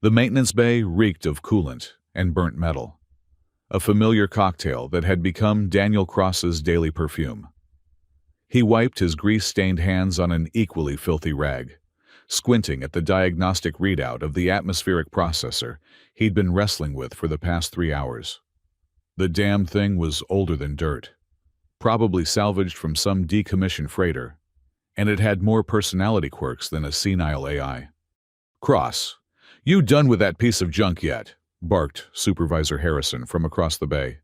The maintenance bay reeked of coolant and burnt metal, a familiar cocktail that had become Daniel Cross's daily perfume. He wiped his grease-stained hands on an equally filthy rag, squinting at the diagnostic readout of the atmospheric processor he'd been wrestling with for the past 3 hours. The damned thing was older than dirt, probably salvaged from some decommissioned freighter, and it had more personality quirks than a senile AI. "Cross, you done with that piece of junk yet?" barked Supervisor Harrison from across the bay.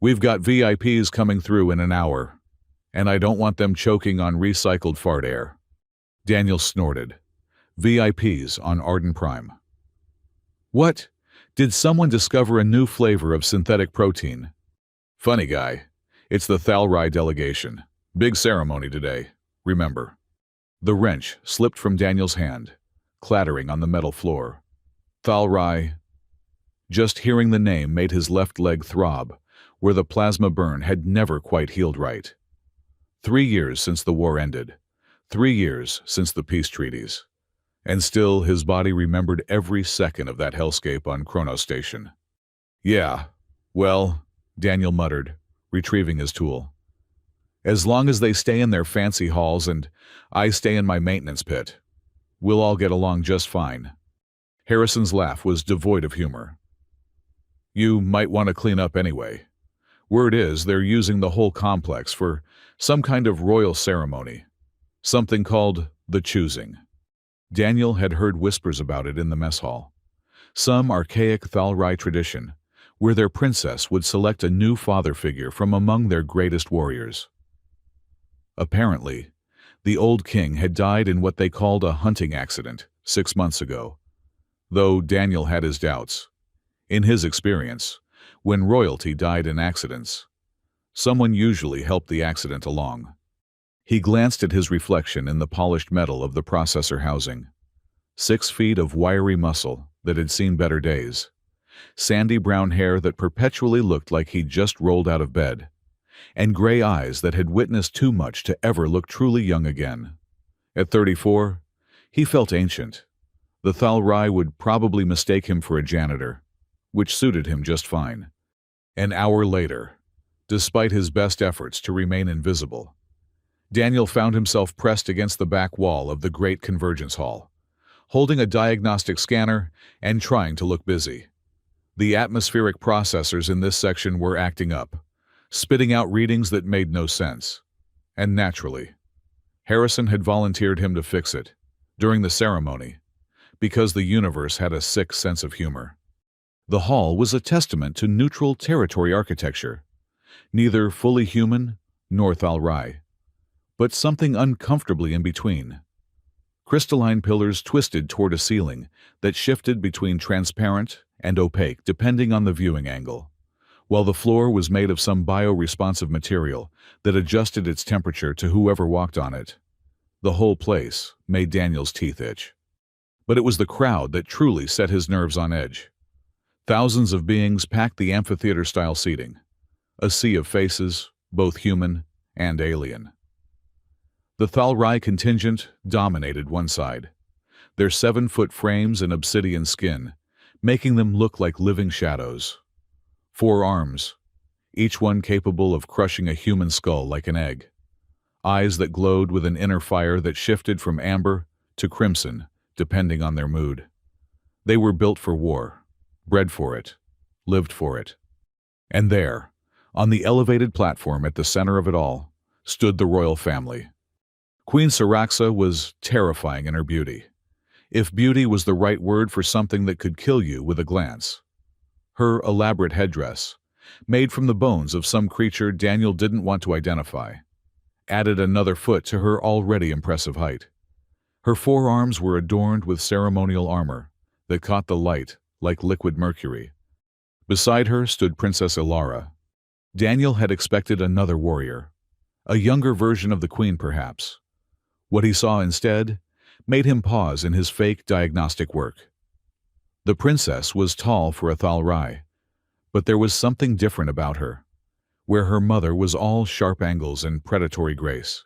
"We've got VIPs coming through in an hour, and I don't want them choking on recycled fart air." Daniel snorted. VIPs on Arden Prime. What? Did someone discover a new flavor of synthetic protein? Funny guy. It's the Thalrai delegation. Big ceremony today, remember. The wrench slipped from Daniel's hand, clattering on the metal floor. Thalrai. Just hearing the name made his left leg throb, where the plasma burn had never quite healed right. 3 years since the war ended. 3 years since the peace treaties. And still his body remembered every second of that hellscape on Kronos Station. "Yeah, well," Daniel muttered, retrieving his tool. "As long as they stay in their fancy halls and I stay in my maintenance pit, we'll all get along just fine." Harrison's laugh was devoid of humor. "You might want to clean up anyway. Word is they're using the whole complex for some kind of royal ceremony. Something called the choosing." Daniel had heard whispers about it in the mess hall. Some archaic Thalrai tradition, where their princess would select a new father figure from among their greatest warriors. Apparently, the old king had died in what they called a hunting accident 6 months ago, though Daniel had his doubts. In his experience, when royalty died in accidents, someone usually helped the accident along. He glanced at his reflection in the polished metal of the processor housing. 6 feet of wiry muscle that had seen better days. Sandy brown hair that perpetually looked like he'd just rolled out of bed. And gray eyes that had witnessed too much to ever look truly young again. At 34, he felt ancient. The Thalrai would probably mistake him for a janitor, which suited him just fine. An hour later, despite his best efforts to remain invisible, Daniel found himself pressed against the back wall of the Great Convergence Hall, holding a diagnostic scanner and trying to look busy. The atmospheric processors in this section were acting up, spitting out readings that made no sense. And naturally, Harrison had volunteered him to fix it, during the ceremony, because the universe had a sick sense of humor. The hall was a testament to neutral territory architecture, neither fully human nor Thalrai, but something uncomfortably in between. Crystalline pillars twisted toward a ceiling that shifted between transparent and opaque depending on the viewing angle, while the floor was made of some bio-responsive material that adjusted its temperature to whoever walked on it. The whole place made Daniel's teeth itch. But it was the crowd that truly set his nerves on edge. Thousands of beings packed the amphitheater-style seating, a sea of faces, both human and alien. The Thalrai contingent dominated one side, their 7-foot frames and obsidian skin, making them look like living shadows. 4 arms, each one capable of crushing a human skull like an egg. Eyes that glowed with an inner fire that shifted from amber to crimson, depending on their mood. They were built for war, bred for it, lived for it. And there, on the elevated platform at the center of it all, stood the royal family. Queen Saraxa was terrifying in her beauty, if beauty was the right word for something that could kill you with a glance. Her elaborate headdress, made from the bones of some creature Daniel didn't want to identify, added another foot to her already impressive height. Her forearms were adorned with ceremonial armor that caught the light like liquid mercury. Beside her stood Princess Ilara. Daniel had expected another warrior, a younger version of the queen perhaps. What he saw instead made him pause in his fake diagnostic work. The princess was tall for a Thalrai, but there was something different about her, where her mother was all sharp angles and predatory grace.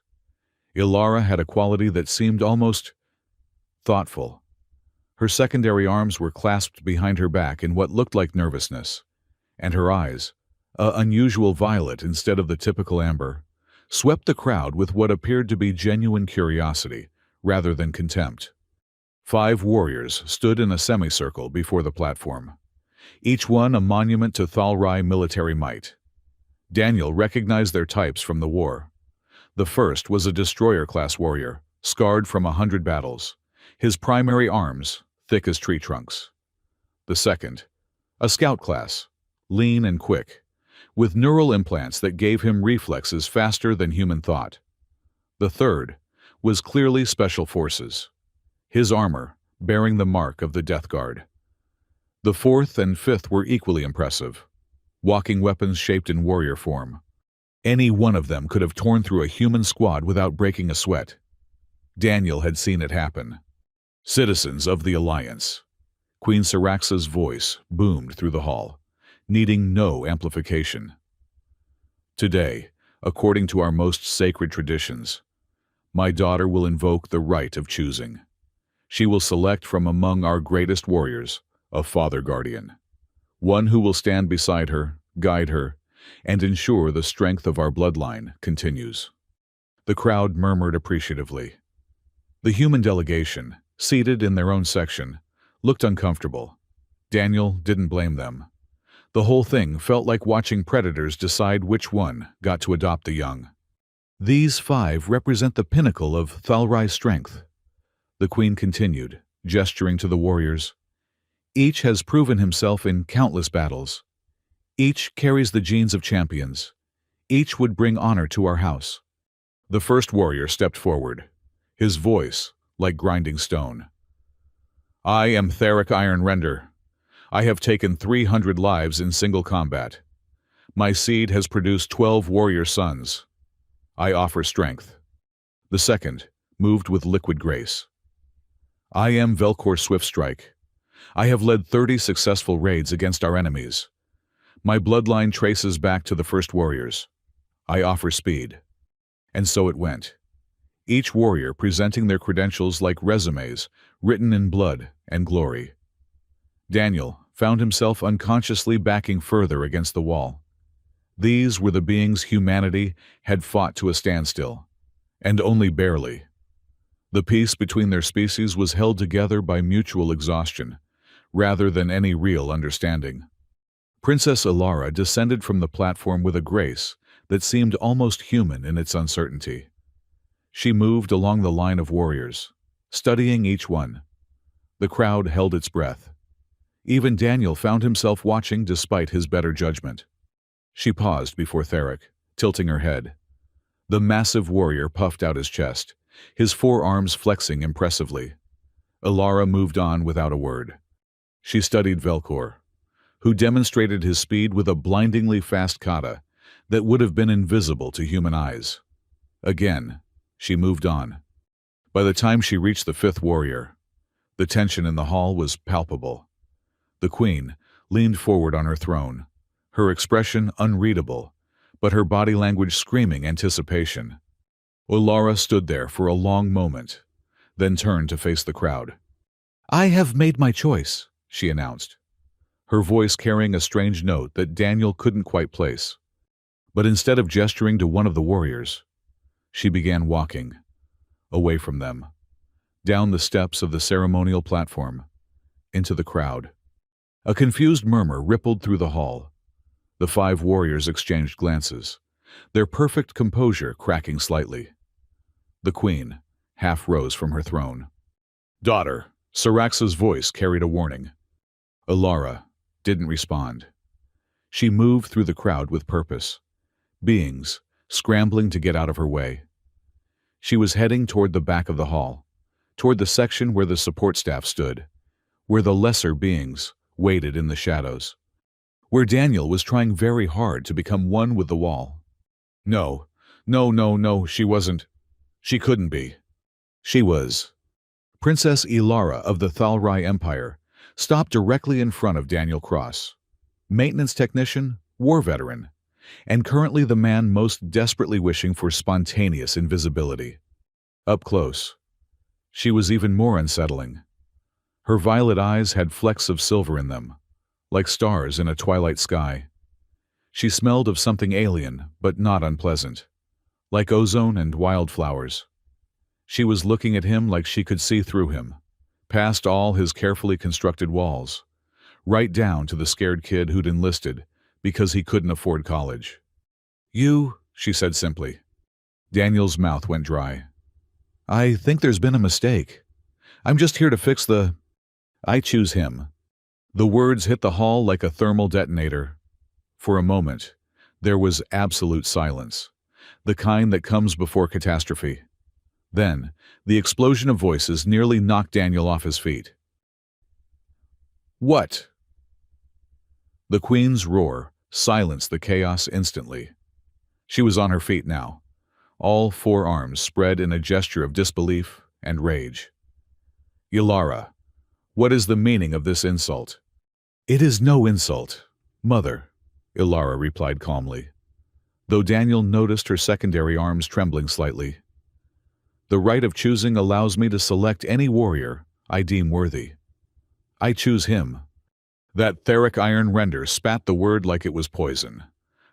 Ilara had a quality that seemed almost thoughtful. Her secondary arms were clasped behind her back in what looked like nervousness, and her eyes, a unusual violet instead of the typical amber, swept the crowd with what appeared to be genuine curiosity rather than contempt. 5 warriors stood in a semicircle before the platform, each one a monument to Thalrai military might. Daniel recognized their types from the war. The first was a destroyer-class warrior, scarred from 100 battles, his primary arms thick as tree trunks. The second, a scout class, lean and quick, with neural implants that gave him reflexes faster than human thought. The third was clearly special forces, his armor bearing the mark of the Death Guard. The fourth and fifth were equally impressive, walking weapons shaped in warrior form. Any one of them could have torn through a human squad without breaking a sweat. Daniel had seen it happen. Citizens of the Alliance. Queen Syraxa's voice boomed through the hall, needing no amplification. Today, according to our most sacred traditions, my daughter will invoke the right of choosing. She will select from among our greatest warriors a father guardian, one who will stand beside her, guide her, and ensure the strength of our bloodline continues. The crowd murmured appreciatively. The human delegation, seated in their own section, looked uncomfortable. Daniel didn't blame them. The whole thing felt like watching predators decide which one got to adopt the young. These 5 represent the pinnacle of Thalrai's strength. The queen continued, gesturing to the warriors. Each has proven himself in countless battles. Each carries the genes of champions. Each would bring honor to our house. The first warrior stepped forward, his voice like grinding stone. I am Theric Ironrender. I have taken 300 lives in single combat. My seed has produced 12 warrior sons. I offer strength. The second moved with liquid grace. I am Velkor Swiftstrike. I have led 30 successful raids against our enemies. My bloodline traces back to the first warriors. I offer speed. And so it went. Each warrior presenting their credentials like resumes written in blood and glory. Daniel found himself unconsciously backing further against the wall. These were the beings humanity had fought to a standstill, and only barely. The peace between their species was held together by mutual exhaustion, rather than any real understanding. Princess Ilara descended from the platform with a grace that seemed almost human in its uncertainty. She moved along the line of warriors, studying each one. The crowd held its breath. Even Daniel found himself watching despite his better judgment. She paused before Theric, tilting her head. The massive warrior puffed out his chest, his 4 arms flexing impressively. Ilara moved on without a word. She studied Velkor, who demonstrated his speed with a blindingly fast kata that would have been invisible to human eyes. Again, she moved on. By the time she reached the 5th warrior, the tension in the hall was palpable. The queen leaned forward on her throne, her expression unreadable, but her body language screaming anticipation. Ilara stood there for a long moment, then turned to face the crowd. I have made my choice, she announced, her voice carrying a strange note that Daniel couldn't quite place. But instead of gesturing to one of the warriors, she began walking, away from them, down the steps of the ceremonial platform, into the crowd. A confused murmur rippled through the hall. The 5 warriors exchanged glances, their perfect composure cracking slightly. The queen half rose from her throne. Daughter, Syraxa's voice carried a warning. Ilara didn't respond. She moved through the crowd with purpose, beings scrambling to get out of her way. She was heading toward the back of the hall, toward the section where the support staff stood, where the lesser beings waited in the shadows, where Daniel was trying very hard to become one with the wall. No, she wasn't. She couldn't be. She was. Princess Ilara of the Thalrai Empire stopped directly in front of Daniel Cross, maintenance technician, war veteran, and currently the man most desperately wishing for spontaneous invisibility. Up close, she was even more unsettling. Her violet eyes had flecks of silver in them, like stars in a twilight sky. She smelled of something alien, but not unpleasant, like ozone and wildflowers. She was looking at him like she could see through him, past all his carefully constructed walls, right down to the scared kid who'd enlisted because he couldn't afford college. "You," she said simply. Daniel's mouth went dry. "I think there's been a mistake. I'm just here to fix the—" "I choose him." The words hit the hall like a thermal detonator. For a moment, there was absolute silence, the kind that comes before catastrophe. Then, the explosion of voices nearly knocked Daniel off his feet. "What?" The Queen's roar silenced the chaos instantly. She was on her feet now, all four arms spread in a gesture of disbelief and rage. "Ilara, what is the meaning of this insult?" "It is no insult, Mother," Ilara replied calmly, though Daniel noticed her secondary arms trembling slightly. "The right of choosing allows me to select any warrior I deem worthy. I choose him." That etheric iron render spat the word like it was poison.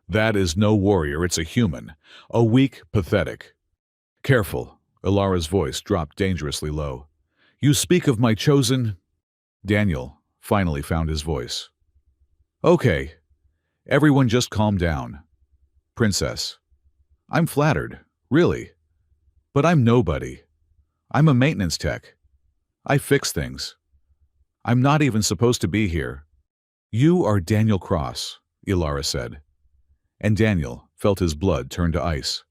"That is no warrior, it's a human. A weak, pathetic." "Careful," Ilara's voice dropped dangerously low. "You speak of my chosen—" Daniel finally found his voice. "Okay, everyone just calm down. Princess, I'm flattered, really. But I'm nobody. I'm a maintenance tech. I fix things. I'm not even supposed to be here." "You are Daniel Cross," Ilara said. And Daniel felt his blood turn to ice.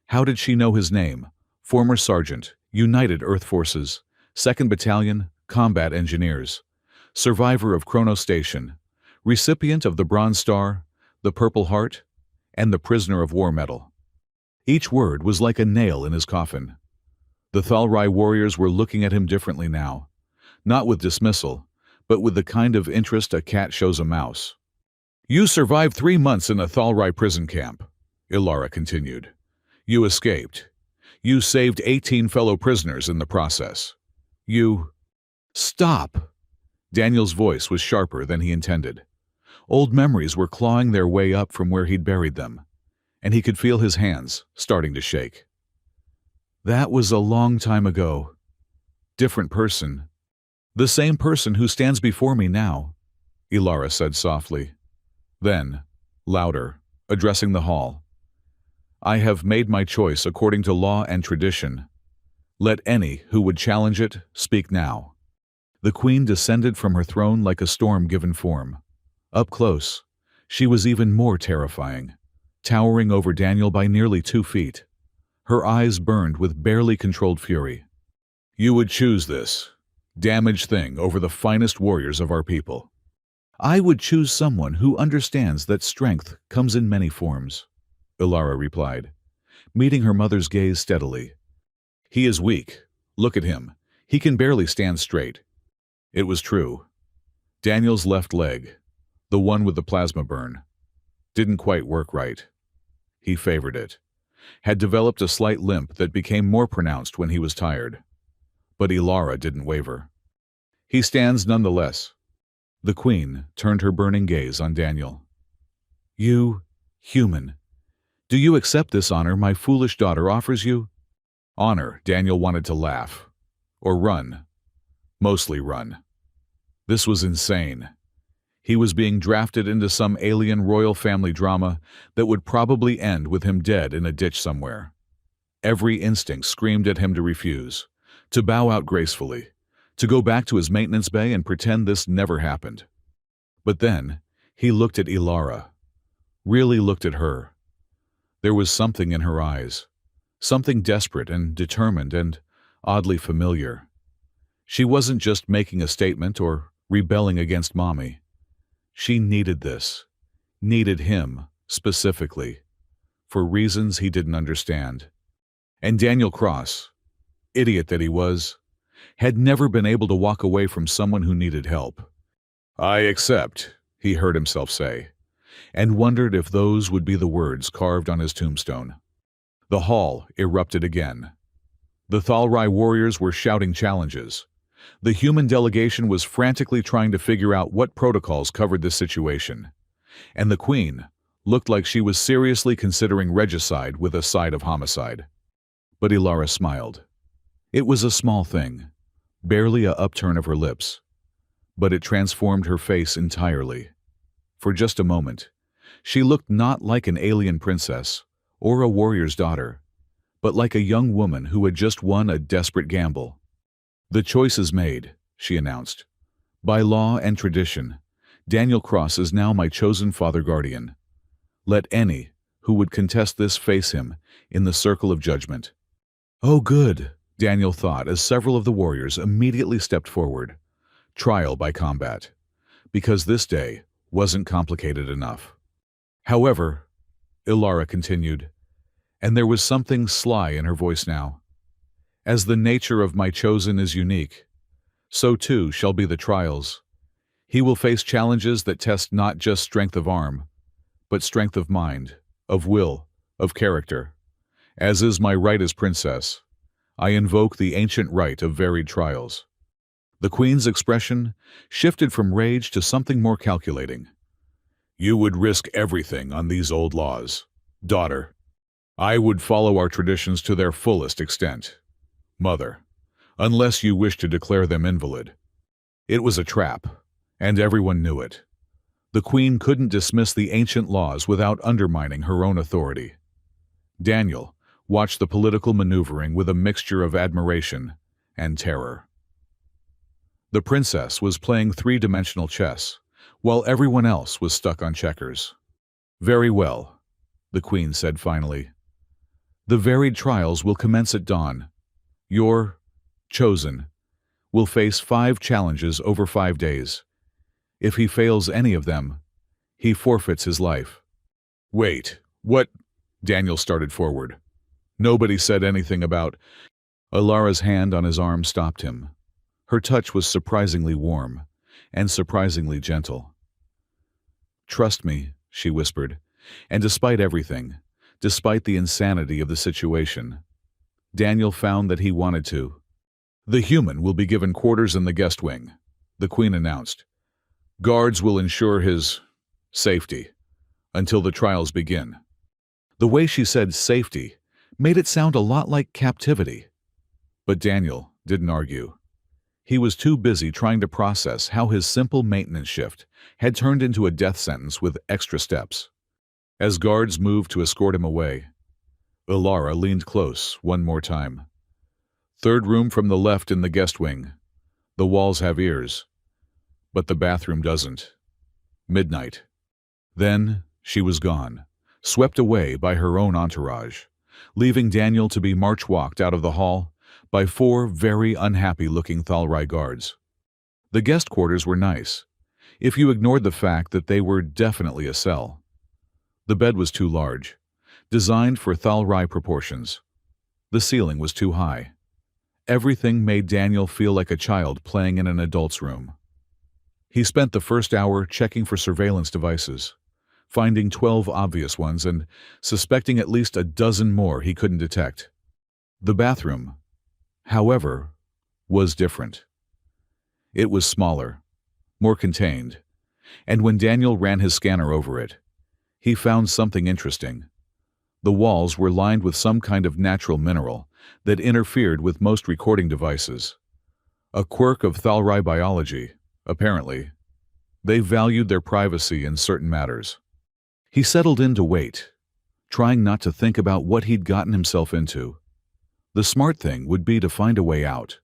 How did she know his name? Former Sergeant, United Earth Forces, 2nd Battalion, Combat Engineers, survivor of Chrono Station, recipient of the Bronze Star, the Purple Heart, and the Prisoner of War Medal. Each word was like a nail in his coffin. The Thalrai warriors were looking at him differently now, not with dismissal, but with the kind of interest a cat shows a mouse. "You survived 3 months in a Thalrai prison camp," Ilara continued. "You escaped. You saved 18 fellow prisoners in the process. You—" "Stop!" Daniel's voice was sharper than he intended. Old memories were clawing their way up from where he'd buried them, and he could feel his hands starting to shake. "That was a long time ago. Different person. The same person who stands before me now," Ilara said softly. Then, louder, addressing the hall, "I have made my choice according to law and tradition. Let any who would challenge it speak now." The Queen descended from her throne like a storm given form. Up close, she was even more terrifying, towering over Daniel by nearly 2 feet. Her eyes burned with barely controlled fury. "You would choose this damaged thing over the finest warriors of our people." "I would choose someone who understands that strength comes in many forms," Ilara replied, meeting her mother's gaze steadily. "He is weak. Look at him. He can barely stand straight." It was true. Daniel's left leg, the one with the plasma burn, didn't quite work right. He favored it, had developed a slight limp that became more pronounced when he was tired. But Ilara didn't waver. "He stands nonetheless." The Queen turned her burning gaze on Daniel. "You, human, do you accept this honor my foolish daughter offers you?" Honor, Daniel wanted to laugh. Or run. Mostly run. This was insane. He was being drafted into some alien royal family drama that would probably end with him dead in a ditch somewhere. Every instinct screamed at him to refuse, to bow out gracefully, to go back to his maintenance bay and pretend this never happened. But then, he looked at Ilara. Really looked at her. There was something in her eyes. Something desperate and determined and oddly familiar. She wasn't just making a statement or rebelling against Mommy. She needed this. Needed him, specifically. For reasons he didn't understand. And Daniel Cross, idiot that he was, had never been able to walk away from someone who needed help. "I accept," he heard himself say, and wondered if those would be the words carved on his tombstone. The hall erupted again. The Thalrai warriors were shouting challenges, The human delegation was frantically trying to figure out what protocols covered this situation, and the Queen looked like she was seriously considering regicide with a side of homicide. But Ilara smiled. It was a small thing, barely a upturn of her lips, but it transformed her face entirely. For just a moment, she looked not like an alien princess or a warrior's daughter, but like a young woman who had just won a desperate gamble. "The choice is made," she announced. "By law and tradition, Daniel Cross is now my chosen father guardian. Let any who would contest this face him in the circle of judgment." "Oh, good," Daniel thought as several of the warriors immediately stepped forward. Trial by combat, because this day wasn't complicated enough. "However," Ilara continued, and there was something sly in her voice now, "as the nature of my chosen is unique, so too shall be the trials. He will face challenges that test not just strength of arm, but strength of mind, of will, of character. As is my right as princess, I invoke the ancient right of varied trials." The Queen's expression shifted from rage to something more calculating. "You would risk everything on these old laws, daughter. I would follow our traditions to their fullest extent, mother, unless you wish to declare them invalid." It was a trap, and everyone knew it. The Queen couldn't dismiss the ancient laws without undermining her own authority. Daniel watched the political maneuvering with a mixture of admiration and terror. The princess was playing three-dimensional chess, while everyone else was stuck on checkers. "Very well," the Queen said finally. "The varied trials will commence at dawn. Your chosen will face 5 challenges over 5 days. If he fails any of them, he forfeits his life." "Wait, what?" Daniel started forward. "Nobody said anything about—" Ilara's hand on his arm stopped him. Her touch was surprisingly warm and surprisingly gentle. "Trust me," she whispered, and despite everything, despite the insanity of the situation, Daniel found that he wanted to. "The human will be given quarters in the guest wing," the Queen announced. "Guards will ensure his safety until the trials begin." The way she said safety made it sound a lot like captivity. But Daniel didn't argue. He was too busy trying to process how his simple maintenance shift had turned into a death sentence with extra steps. As guards moved to escort him away, Ilara leaned close one more time. "Third room from the left in the guest wing. The walls have ears, but the bathroom doesn't. Midnight." Then she was gone, swept away by her own entourage, leaving Daniel to be march-walked out of the hall by 4 very unhappy-looking Thalrai guards. The guest quarters were nice, if you ignored the fact that they were definitely a cell. The bed was too large, designed for Thalrai proportions. The ceiling was too high. Everything made Daniel feel like a child playing in an adult's room. He spent the first hour checking for surveillance devices, finding 12 obvious ones and suspecting at least a dozen more he couldn't detect. The bathroom, however, was different. It was smaller, more contained, and when Daniel ran his scanner over it, he found something interesting. The walls were lined with some kind of natural mineral that interfered with most recording devices. A quirk of Thalrai biology, apparently. They valued their privacy in certain matters. He settled in to wait, trying not to think about what he'd gotten himself into. The smart thing would be to find a way out.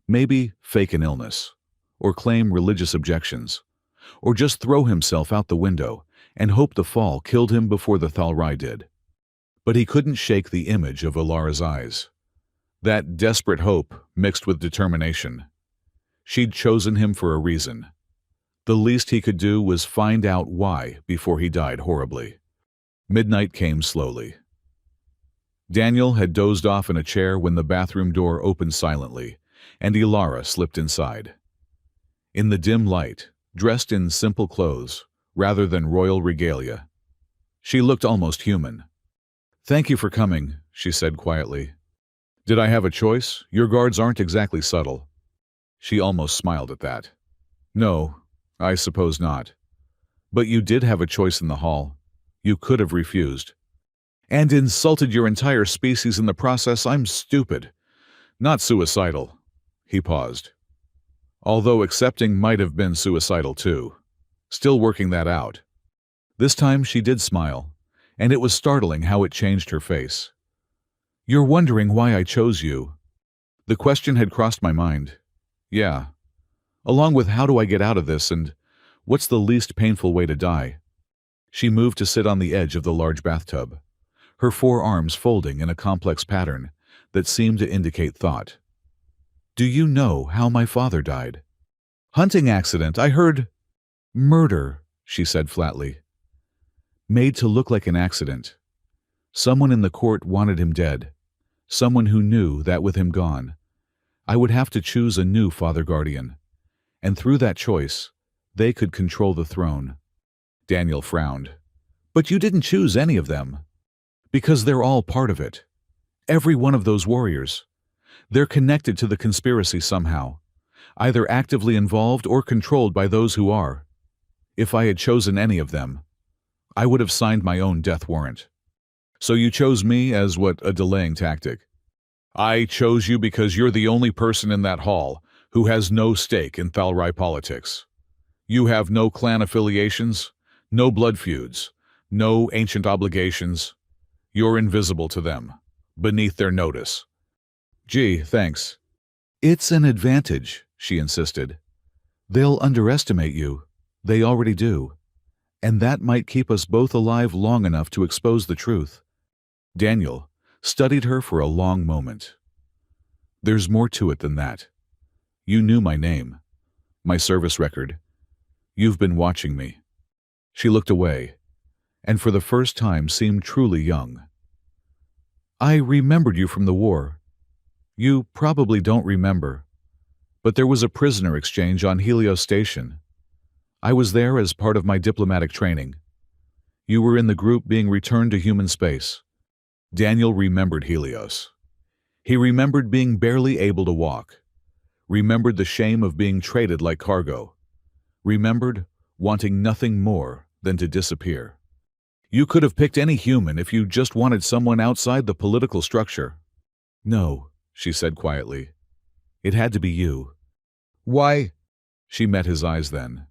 Maybe fake an illness, or claim religious objections, or just throw himself out the window and hope the fall killed him before the Thalrai did. But he couldn't shake the image of Ilara's eyes. That desperate hope mixed with determination. She'd chosen him for a reason. The least he could do was find out why before he died horribly. Midnight came slowly. Daniel had dozed off in a chair when the bathroom door opened silently, and Ilara slipped inside. In the dim light, dressed in simple clothes, rather than royal regalia, she looked almost human. "Thank you for coming," she said quietly. "Did I have a choice? Your guards aren't exactly subtle." She almost smiled at that. No, I suppose not. But you did have a choice in the hall. You could have refused. And insulted your entire species in the process. I'm stupid. Not suicidal. He paused. Although accepting might have been suicidal too. Still working that out. This time she did smile, and it was startling how it changed her face. You're wondering why I chose you. The question had crossed my mind. Yeah. Along with how do I get out of this and what's the least painful way to die? She moved to sit on the edge of the large bathtub, her forearms folding in a complex pattern that seemed to indicate thought. Do you know how my father died? Hunting accident, I heard. Murder, she said flatly. Made to look like an accident. Someone in the court wanted him dead. Someone who knew that with him gone, I would have to choose a new father guardian. And through that choice, they could control the throne. Daniel frowned. But you didn't choose any of them. Because they're all part of it. Every one of those warriors. They're connected to the conspiracy somehow, either actively involved or controlled by those who are. If I had chosen any of them, I would have signed my own death warrant. So you chose me as what, a delaying tactic? I chose you because you're the only person in that hall who has no stake in Thalrai politics. You have no clan affiliations, no blood feuds, no ancient obligations. You're invisible to them, beneath their notice. Gee, thanks. It's an advantage, she insisted. They'll underestimate you. They already do. And that might keep us both alive long enough to expose the truth. Daniel studied her for a long moment. There's more to it than that. You knew my name, my service record. You've been watching me. She looked away, and for the first time seemed truly young. I remembered you from the war. You probably don't remember, but there was a prisoner exchange on Helios Station. I was there as part of my diplomatic training. You were in the group being returned to human space. Daniel remembered Helios. He remembered being barely able to walk. Remembered the shame of being traded like cargo. Remembered wanting nothing more than to disappear. You could have picked any human if you just wanted someone outside the political structure. No, she said quietly. It had to be you. Why? She met his eyes then,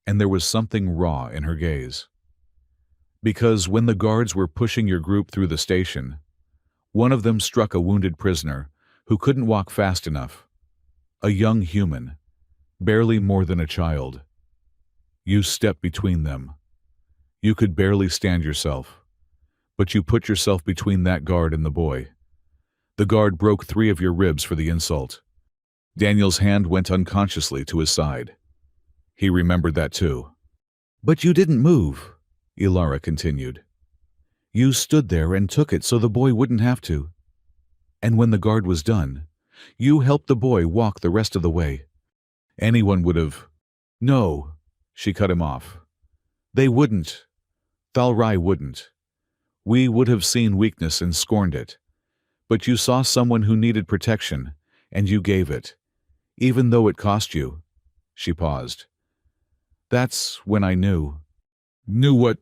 and there was something raw in her gaze. Because when the guards were pushing your group through the station, one of them struck a wounded prisoner who couldn't walk fast enough. A young human, barely more than a child. You stepped between them. You could barely stand yourself, but you put yourself between that guard and the boy. The guard broke 3 of your ribs for the insult. Daniel's hand went unconsciously to his side. He remembered that too. But you didn't move, Ilara continued. You stood there and took it so the boy wouldn't have to. And when the guard was done, you helped the boy walk the rest of the way. Anyone would have. No, she cut him off. They wouldn't. Thalrai wouldn't. We would have seen weakness and scorned it. But you saw someone who needed protection, and you gave it, even though it cost you. She paused. That's when I knew. Knew what?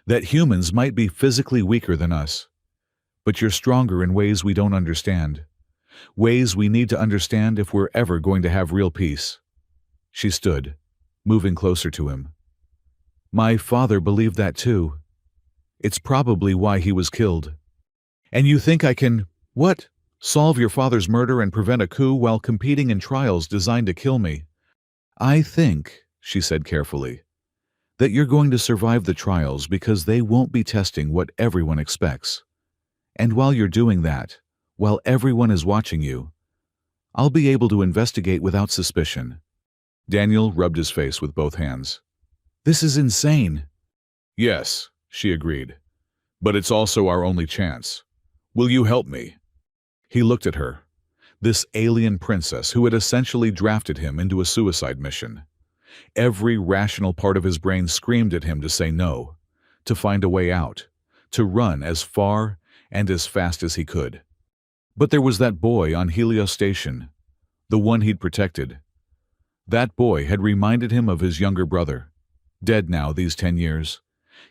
That humans might be physically weaker than us, but you're stronger in ways we don't understand. Ways we need to understand if we're ever going to have real peace. She stood, moving closer to him. My father believed that too. It's probably why he was killed. And you think I can, what? Solve your father's murder and prevent a coup while competing in trials designed to kill me? I think, she said carefully, that you're going to survive the trials because they won't be testing what everyone expects. And while you're doing that, while everyone is watching you, I'll be able to investigate without suspicion. Daniel rubbed his face with both hands. This is insane. Yes, she agreed. But it's also our only chance. Will you help me? He looked at her, this alien princess who had essentially drafted him into a suicide mission. Every rational part of his brain screamed at him to say no, to find a way out, to run as far and as fast as he could. But there was that boy on Helios Station, the one he'd protected. That boy had reminded him of his younger brother, dead now these 10 years,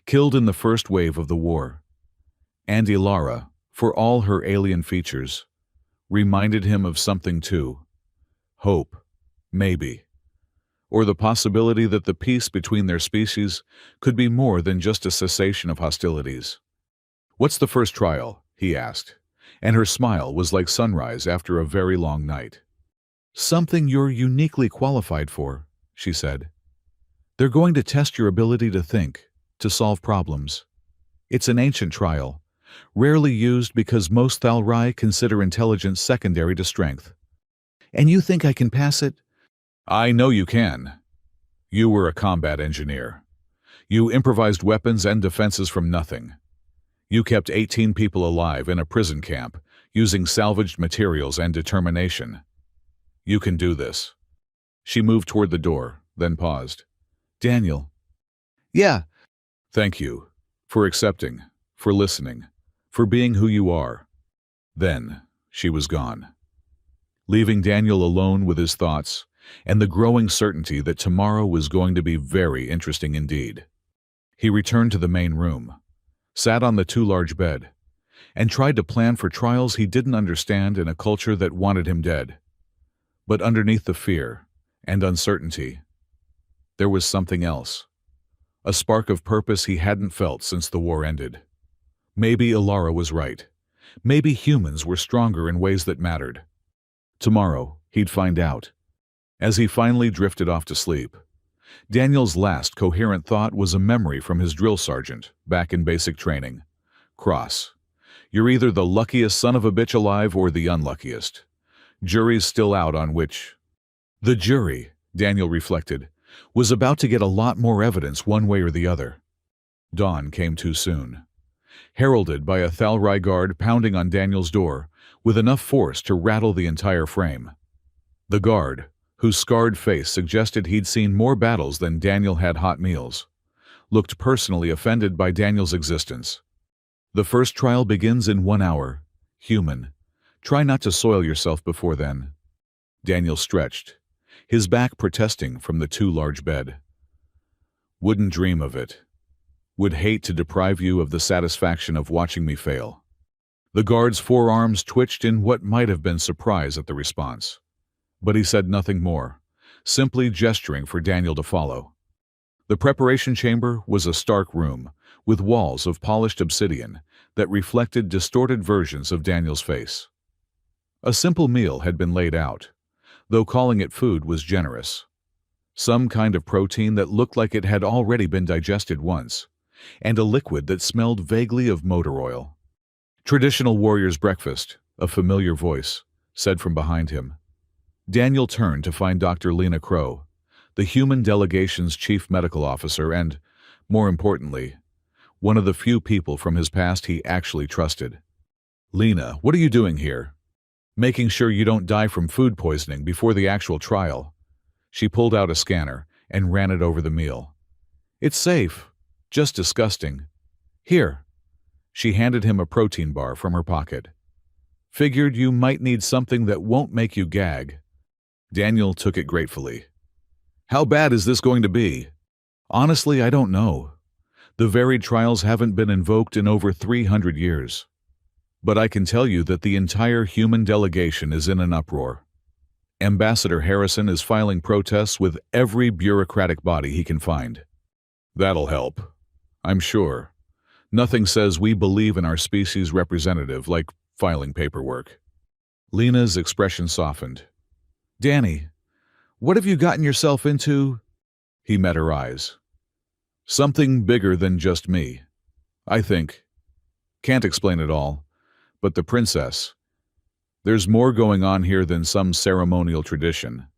killed in the first wave of the war. And Ilara, for all her alien features, reminded him of something too. Hope, maybe. Or the possibility that the peace between their species could be more than just a cessation of hostilities. "What's the first trial?" he asked, and her smile was like sunrise after a very long night. "Something you're uniquely qualified for," she said. "They're going to test your ability to think, to solve problems. It's an ancient trial, rarely used because most Thalrai consider intelligence secondary to strength. And you think I can pass it?" "I know you can. You were a combat engineer. You improvised weapons and defenses from nothing. You kept 18 people alive in a prison camp using salvaged materials and determination. You can do this." She moved toward the door, then paused. "Daniel." "Yeah." "Thank you for accepting, for listening, for being who you are." Then she was gone, leaving Daniel alone with his thoughts and the growing certainty that tomorrow was going to be very interesting indeed. He returned to the main room, sat on the too large bed, and tried to plan for trials he didn't understand in a culture that wanted him dead. But underneath the fear and uncertainty, there was something else, a spark of purpose he hadn't felt since the war ended. Maybe Ilara was right. Maybe humans were stronger in ways that mattered. Tomorrow, he'd find out. As he finally drifted off to sleep, Daniel's last coherent thought was a memory from his drill sergeant back in basic training. "Cross. You're either the luckiest son of a bitch alive or the unluckiest. Jury's still out on which." The jury, Daniel reflected, was about to get a lot more evidence one way or the other. Dawn came too soon, heralded by a Thalrai guard pounding on Daniel's door with enough force to rattle the entire frame. The guard, whose scarred face suggested he'd seen more battles than Daniel had hot meals, looked personally offended by Daniel's existence. "The first trial begins in 1 hour. Human. Try not to soil yourself before then." Daniel stretched, his back protesting from the too large bed. "Wouldn't dream of it. Would hate to deprive you of the satisfaction of watching me fail." The guard's forearms twitched in what might have been surprise at the response. But he said nothing more, simply gesturing for Daniel to follow. The preparation chamber was a stark room, with walls of polished obsidian that reflected distorted versions of Daniel's face. A simple meal had been laid out, though calling it food was generous. Some kind of protein that looked like it had already been digested once, and a liquid that smelled vaguely of motor oil. "Traditional warrior's breakfast," a familiar voice said from behind him. Daniel turned to find Dr. Lena Crow, the human delegation's chief medical officer and, more importantly, one of the few people from his past he actually trusted. "Lena, what are you doing here?" "Making sure you don't die from food poisoning before the actual trial." She pulled out a scanner and ran it over the meal. "It's safe, just disgusting. Here." She handed him a protein bar from her pocket. "Figured you might need something that won't make you gag." Daniel took it gratefully. "How bad is this going to be?" "Honestly, I don't know. The varied trials haven't been invoked in over 300 years. But I can tell you that the entire human delegation is in an uproar. Ambassador Harrison is filing protests with every bureaucratic body he can find." "That'll help, I'm sure. Nothing says we believe in our species representative like filing paperwork." Lena's expression softened. "Danny, what have you gotten yourself into?" He met her eyes. "Something bigger than just me, I think. Can't explain it all, but the princess. There's more going on here than some ceremonial tradition.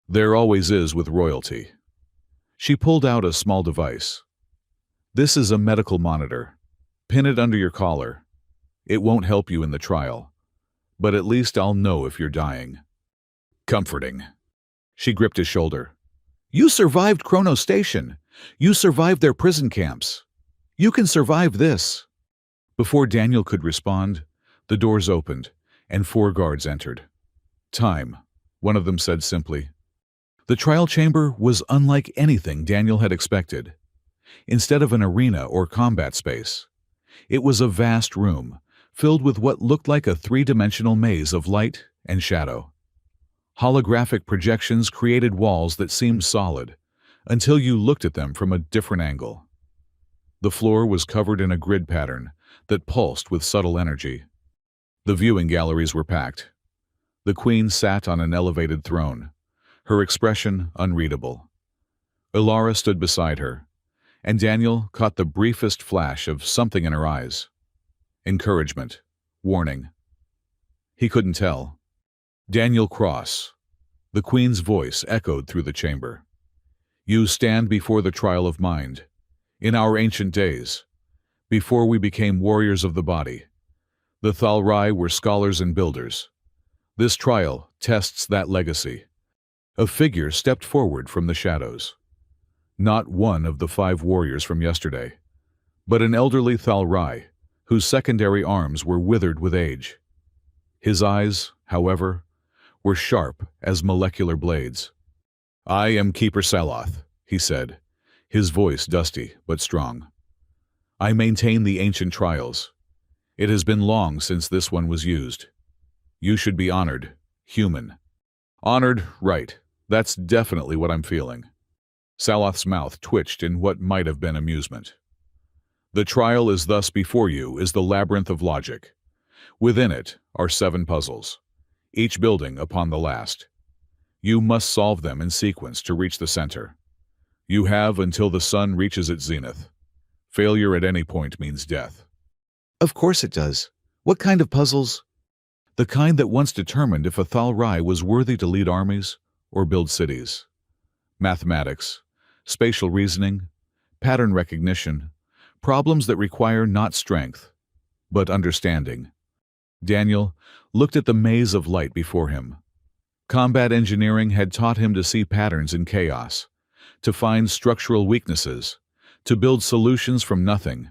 There always is with royalty." She pulled out a small device. "This is a medical monitor. Pin it under your collar. It won't help you in the trial, but at least I'll know if you're dying." "Comforting." She gripped his shoulder. "You survived Chrono Station. You survived their prison camps. You can survive this." Before Daniel could respond, the doors opened, and 4 guards entered. Time, one of them said simply. The trial chamber was unlike anything Daniel had expected. Instead of an arena or combat space, it was a vast room filled with what looked like a three-dimensional maze of light and shadow. Holographic projections created walls that seemed solid until you looked at them from a different angle. The floor was covered in a grid pattern that pulsed with subtle energy. The viewing galleries were packed. The queen sat on an elevated throne, her expression unreadable. Ilara stood beside her, and Daniel caught the briefest flash of something in her eyes. Encouragement, warning. He couldn't tell. Daniel Cross. The queen's voice echoed through the chamber. You stand before the trial of mind. In our ancient days, before we became warriors of the body, the Thalrai were scholars and builders. This trial tests that legacy. A figure stepped forward from the shadows. Not one of the 5 warriors from yesterday, but an elderly Thalrai whose secondary arms were withered with age. His eyes, however, were sharp as molecular blades. I am Keeper Saloth, he said, his voice dusty but strong. I maintain the ancient trials. It has been long since this one was used. You should be honored, human. Honored, right. That's definitely what I'm feeling. Saloth's mouth twitched in what might have been amusement. The trial is thus before you is the labyrinth of logic. Within it are 7 puzzles, each building upon the last. You must solve them in sequence to reach the center. You have until the sun reaches its zenith. Failure at any point means death. Of course it does. What kind of puzzles? The kind that once determined if a Thalrai was worthy to lead armies or build cities. Mathematics, spatial reasoning, pattern recognition, problems that require not strength, but understanding. Daniel looked at the maze of light before him. Combat engineering had taught him to see patterns in chaos, to find structural weaknesses, to build solutions from nothing.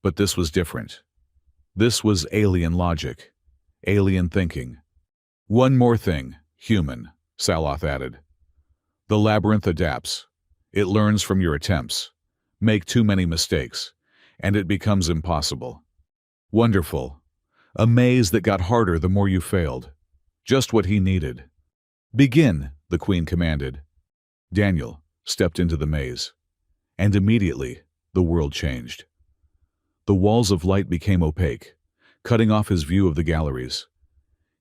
But this was different. This was alien logic, alien thinking. One more thing, human, Saloth added. The labyrinth adapts. It learns from your attempts. Make too many mistakes, and it becomes impossible. Wonderful. A maze that got harder the more you failed. Just what he needed. Begin, the queen commanded. Daniel stepped into the maze, and immediately the world changed. The walls of light became opaque, cutting off his view of the galleries.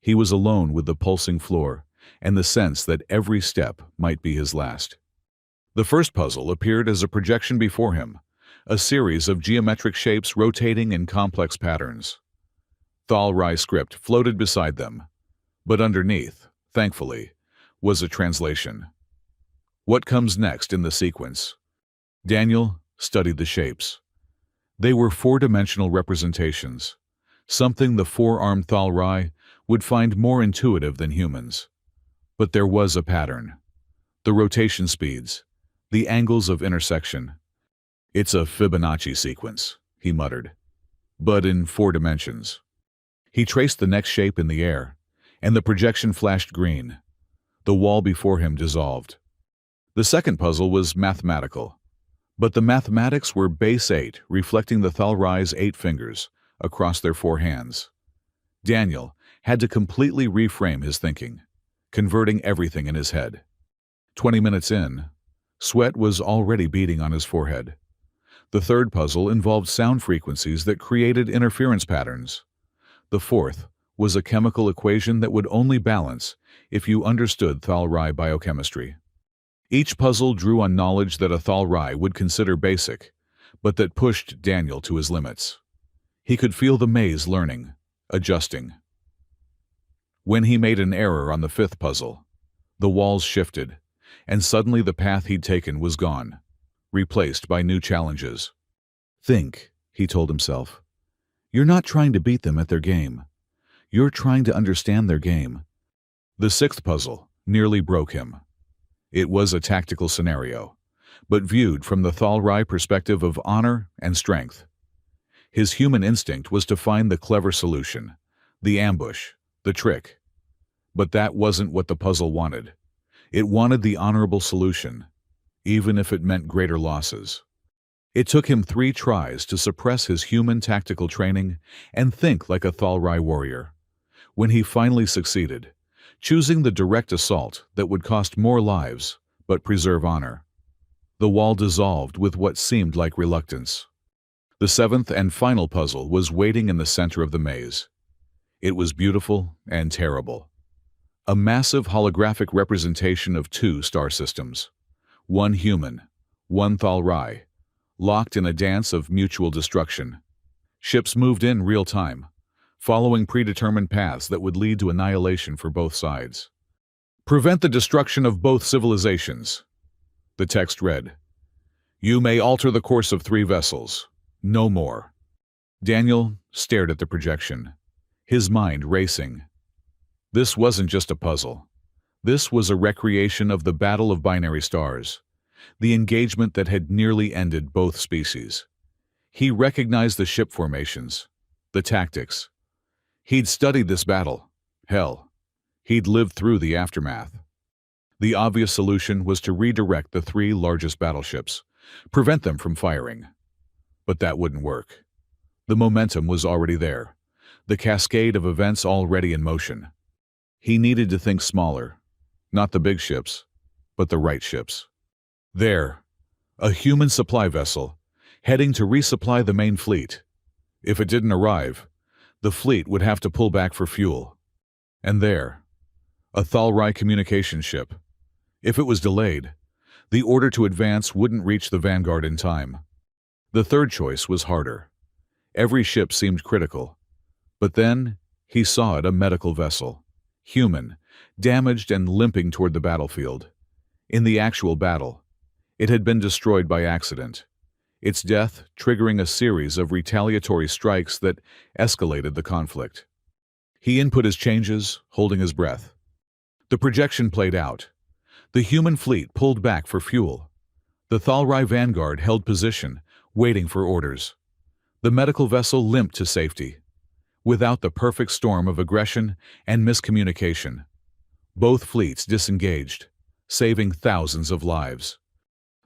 He was alone with the pulsing floor and the sense that every step might be his last. The first puzzle appeared as a projection before him, a series of geometric shapes rotating in complex patterns. Thalrai script floated beside them, but underneath, thankfully, was a translation. What comes next in the sequence? Daniel studied the shapes. They were 4-dimensional representations, something the 4-armed Thalrai would find more intuitive than humans. But there was a pattern. The rotation speeds, the angles of intersection. It's a Fibonacci sequence, he muttered, but in 4 dimensions. He traced the next shape in the air, and the projection flashed green. The wall before him dissolved. The second puzzle was mathematical, but the mathematics were base 8, reflecting the Thalrai's 8 fingers across their 4 hands. Daniel had to completely reframe his thinking, converting everything in his head. 20 minutes in, sweat was already beading on his forehead. The third puzzle involved sound frequencies that created interference patterns. The fourth was a chemical equation that would only balance if you understood Thalrai biochemistry. Each puzzle drew on knowledge that a Thalrai would consider basic, but that pushed Daniel to his limits. He could feel the maze learning, adjusting. When he made an error on the 5th puzzle, the walls shifted, and suddenly the path he'd taken was gone, replaced by new challenges. Think, he told himself. You're not trying to beat them at their game. You're trying to understand their game. The 6th puzzle nearly broke him. It was a tactical scenario, but viewed from the Thalrai perspective of honor and strength. His human instinct was to find the clever solution, the ambush, the trick. But that wasn't what the puzzle wanted. It wanted the honorable solution, even if it meant greater losses. It took him 3 tries to suppress his human tactical training and think like a Thalrai warrior. When he finally succeeded, choosing the direct assault that would cost more lives but preserve honor, the wall dissolved with what seemed like reluctance. The 7th and final puzzle was waiting in the center of the maze. It was beautiful and terrible. A massive holographic representation of 2 star systems, one human, one Thalrai, locked in a dance of mutual destruction. Ships moved in real time, following predetermined paths that would lead to annihilation for both sides. Prevent the destruction of both civilizations. The text read, "You may alter the course of 3 vessels. No more." Daniel stared at the projection, his mind racing. This wasn't just a puzzle. This was a recreation of the battle of binary stars, the engagement that had nearly ended both species. He recognized the ship formations, the tactics. He'd studied this battle. Hell, he'd lived through the aftermath. The obvious solution was to redirect the 3 largest battleships, prevent them from firing. But that wouldn't work. The momentum was already there, the cascade of events already in motion. He needed to think smaller, not the big ships, but the right ships. There, a human supply vessel, heading to resupply the main fleet. If it didn't arrive, the fleet would have to pull back for fuel. And there, a Thalrai communication ship. If it was delayed, the order to advance wouldn't reach the vanguard in time. The 3rd choice was harder. Every ship seemed critical. But then, he saw it, a medical vessel. Human, damaged and limping toward the battlefield. In the actual battle, it had been destroyed by accident, its death triggering a series of retaliatory strikes that escalated the conflict. He input his changes, holding his breath. The projection played out. The human fleet pulled back for fuel. The Thalrai vanguard held position, waiting for orders. The medical vessel limped to safety. Without the perfect storm of aggression and miscommunication, both fleets disengaged, saving thousands of lives.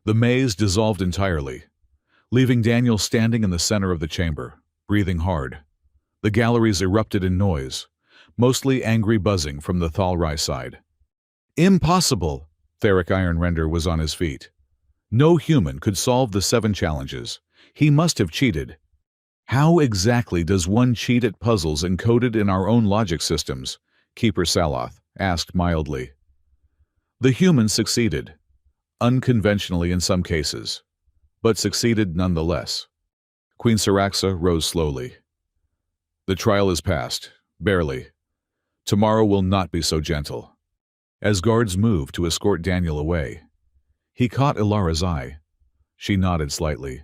The maze dissolved entirely, leaving Daniel standing in the center of the chamber, breathing hard. The galleries erupted in noise, mostly angry buzzing from the Thalrai side. Impossible! Theric Ironrender was on his feet. No human could solve the 7 challenges. He must have cheated. How exactly does one cheat at puzzles encoded in our own logic systems? Keeper Saloth asked mildly. The humans succeeded, unconventionally in some cases, but succeeded nonetheless. Queen Saraxa rose slowly. The trial is past, barely. Tomorrow will not be so gentle. As guards moved to escort Daniel away, he caught Ilara's eye. She nodded slightly,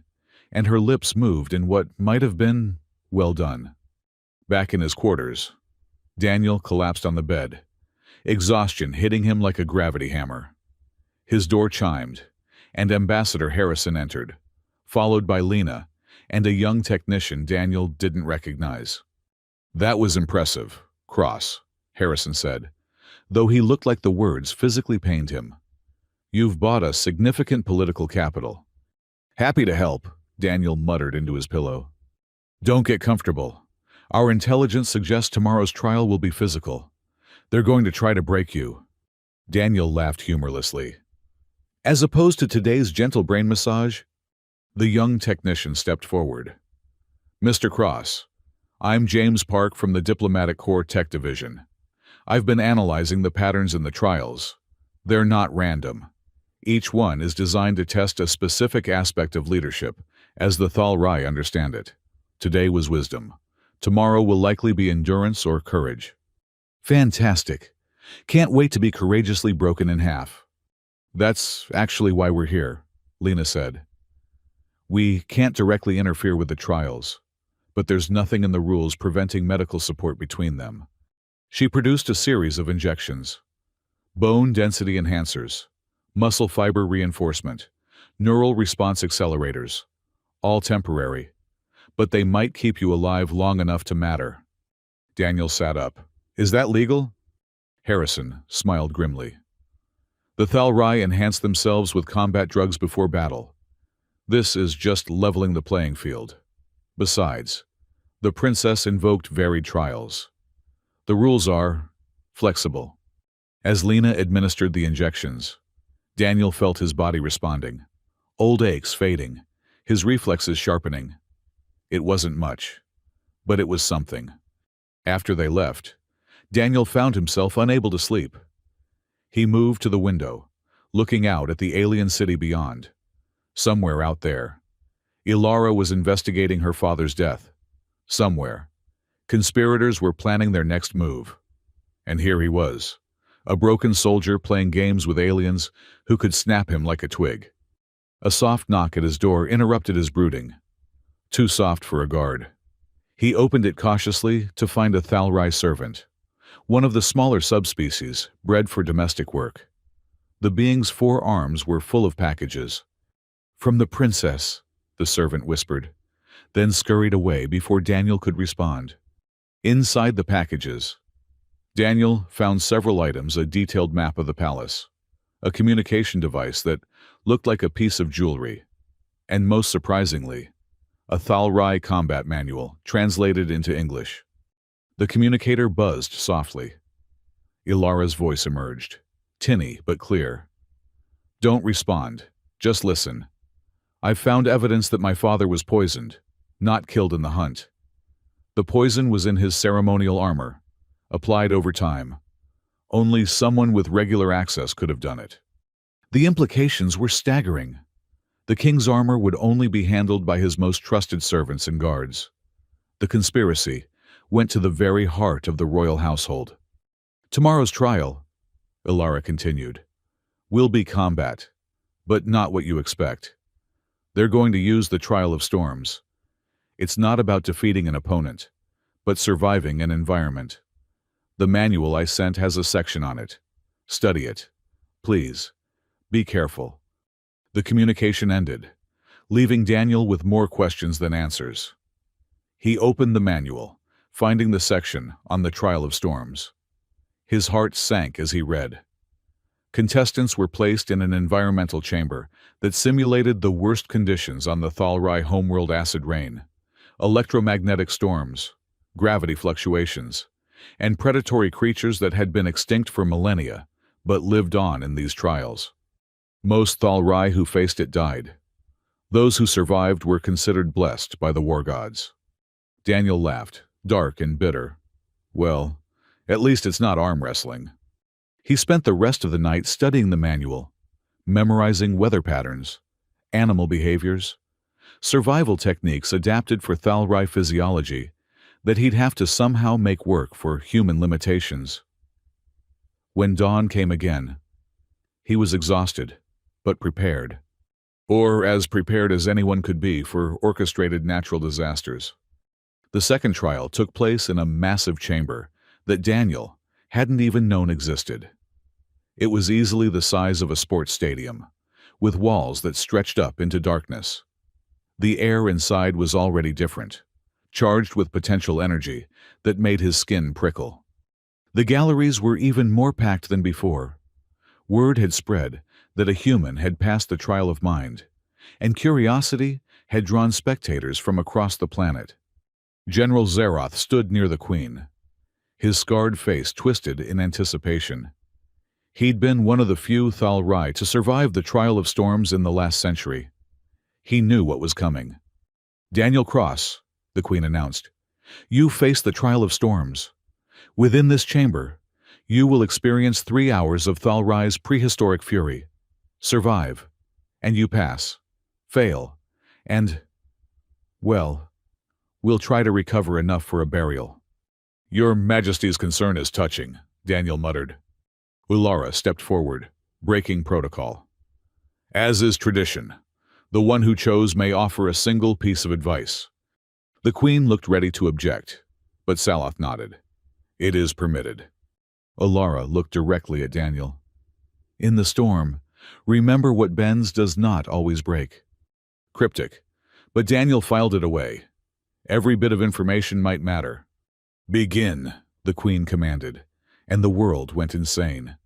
and her lips moved in what might have been, well done. Back in his quarters, Daniel collapsed on the bed, exhaustion hitting him like a gravity hammer. His door chimed, and Ambassador Harrison entered, followed by Lena and a young technician Daniel didn't recognize. "That was impressive, Cross," Harrison said, though he looked like the words physically pained him. "You've bought us significant political capital." "Happy to help," Daniel muttered into his pillow. "Don't get comfortable. Our intelligence suggests tomorrow's trial will be physical. They're going to try to break you." Daniel laughed humorlessly. "As opposed to today's gentle brain massage?" The young technician stepped forward. "Mr. Cross, I'm James Park from the Diplomatic Corps Tech Division. I've been analyzing the patterns in the trials. They're not random. Each one is designed to test a specific aspect of leadership, as the Thalrai understand it. Today was wisdom. Tomorrow will likely be endurance or courage." "Fantastic. Can't wait to be courageously broken in half." "That's actually why we're here," Lena said. "We can't directly interfere with the trials, but there's nothing in the rules preventing medical support between them." She produced a series of injections. Bone density enhancers, muscle fiber reinforcement, neural response accelerators, all temporary, but they might keep you alive long enough to matter. Daniel sat up. "Is that legal?" Harrison smiled grimly. The Thalrai enhance themselves with combat drugs before battle. This is just leveling the playing field. Besides, the princess invoked varied trials. The rules are flexible. As Lena administered the injections, Daniel felt his body responding. Old aches fading, his reflexes sharpening. It wasn't much, but it was something. After they left, Daniel found himself unable to sleep. He moved to the window, looking out at the alien city beyond. Somewhere out there, Ilara was investigating her father's death. Somewhere, conspirators were planning their next move. And here he was, a broken soldier playing games with aliens who could snap him like a twig. A soft knock at his door interrupted his brooding. Too soft for a guard. He opened it cautiously to find a Thalrai servant, one of the smaller subspecies bred for domestic work. The being's 4 arms were full of packages. "From the princess," the servant whispered, then scurried away before Daniel could respond. Inside the packages, Daniel found several items: a detailed map of the palace, a communication device that looked like a piece of jewelry, and most surprisingly, a Thalrai combat manual translated into English. The communicator buzzed softly. Ilara's voice emerged, tinny but clear. "Don't respond. Just listen. I've found evidence that my father was poisoned, not killed in the hunt. The poison was in his ceremonial armor, applied over time. Only someone with regular access could have done it." The implications were staggering. The king's armor would only be handled by his most trusted servants and guards. The conspiracy went to the very heart of the royal household. "Tomorrow's trial," Ilara continued, "will be combat, but not what you expect. They're going to use the Trial of Storms. It's not about defeating an opponent, but surviving an environment. The manual I sent has a section on it. Study it. Please, be careful." The communication ended, leaving Daniel with more questions than answers. He opened the manual, finding the section on the Trial of Storms. His heart sank as he read. Contestants were placed in an environmental chamber that simulated the worst conditions on the Thalrai homeworld: acid rain, electromagnetic storms, gravity fluctuations, and predatory creatures that had been extinct for millennia but lived on in these trials. Most Thalrai who faced it died. Those who survived were considered blessed by the war gods. Daniel laughed, dark and bitter. Well, at least it's not arm wrestling. He spent the rest of the night studying the manual, memorizing weather patterns, animal behaviors, survival techniques adapted for Thalrai physiology that he'd have to somehow make work for human limitations. When dawn came again, he was exhausted, but prepared. Or as prepared as anyone could be for orchestrated natural disasters. The second trial took place in a massive chamber that Daniel hadn't even known existed. It was easily the size of a sports stadium, with walls that stretched up into darkness. The air inside was already different, charged with potential energy that made his skin prickle. The galleries were even more packed than before. Word had spread that a human had passed the trial of mind, and curiosity had drawn spectators from across the planet. General Zeroth stood near the queen, his scarred face twisted in anticipation. He'd been one of the few Thalrai to survive the Trial of Storms in the last century. He knew what was coming. "Daniel Cross," the queen announced, "you face the Trial of Storms. Within this chamber, you will experience 3 hours of Thalrai's prehistoric fury. Survive, and you pass. Fail, and, well, we'll try to recover enough for a burial." "Your Majesty's concern is touching," Daniel muttered. Ilara stepped forward, breaking protocol. "As is tradition, the one who chose may offer a single piece of advice." The queen looked ready to object, but Saloth nodded. "It is permitted." Ilara looked directly at Daniel. "In the storm, remember what bends does not always break." Cryptic, but Daniel filed it away. Every bit of information might matter. "Begin," the queen commanded, and the world went insane.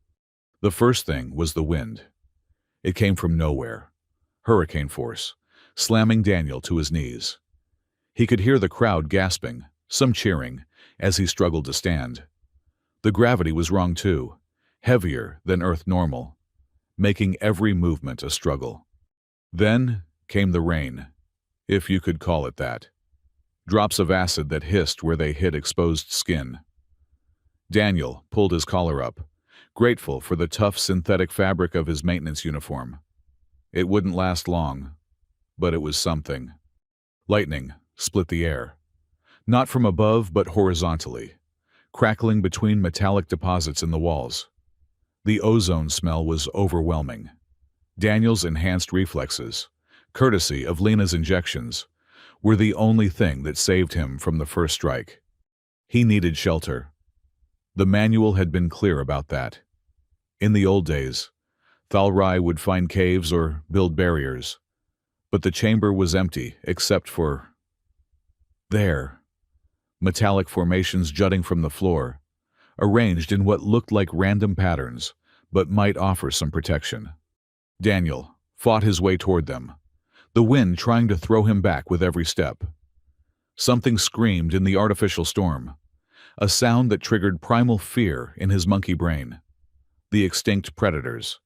The first thing was the wind. It came from nowhere, hurricane force, slamming Daniel to his knees. He could hear the crowd gasping, some cheering, as he struggled to stand. The gravity was wrong too, heavier than Earth normal, making every movement a struggle. Then came the rain, if you could call it that. Drops of acid that hissed where they hit exposed skin. Daniel pulled his collar up, grateful for the tough synthetic fabric of his maintenance uniform. It wouldn't last long, but it was something. Lightning split the air, not from above but horizontally, crackling between metallic deposits in the walls. The ozone smell was overwhelming. Daniel's enhanced reflexes, courtesy of Lena's injections, were the only thing that saved him from the first strike. He needed shelter. The manual had been clear about that. In the old days, Thalrai would find caves or build barriers, but the chamber was empty except for there, metallic formations jutting from the floor, arranged in what looked like random patterns, but might offer some protection. Daniel fought his way toward them, the wind trying to throw him back with every step. Something screamed in the artificial storm, a sound that triggered primal fear in his monkey brain. The extinct predators,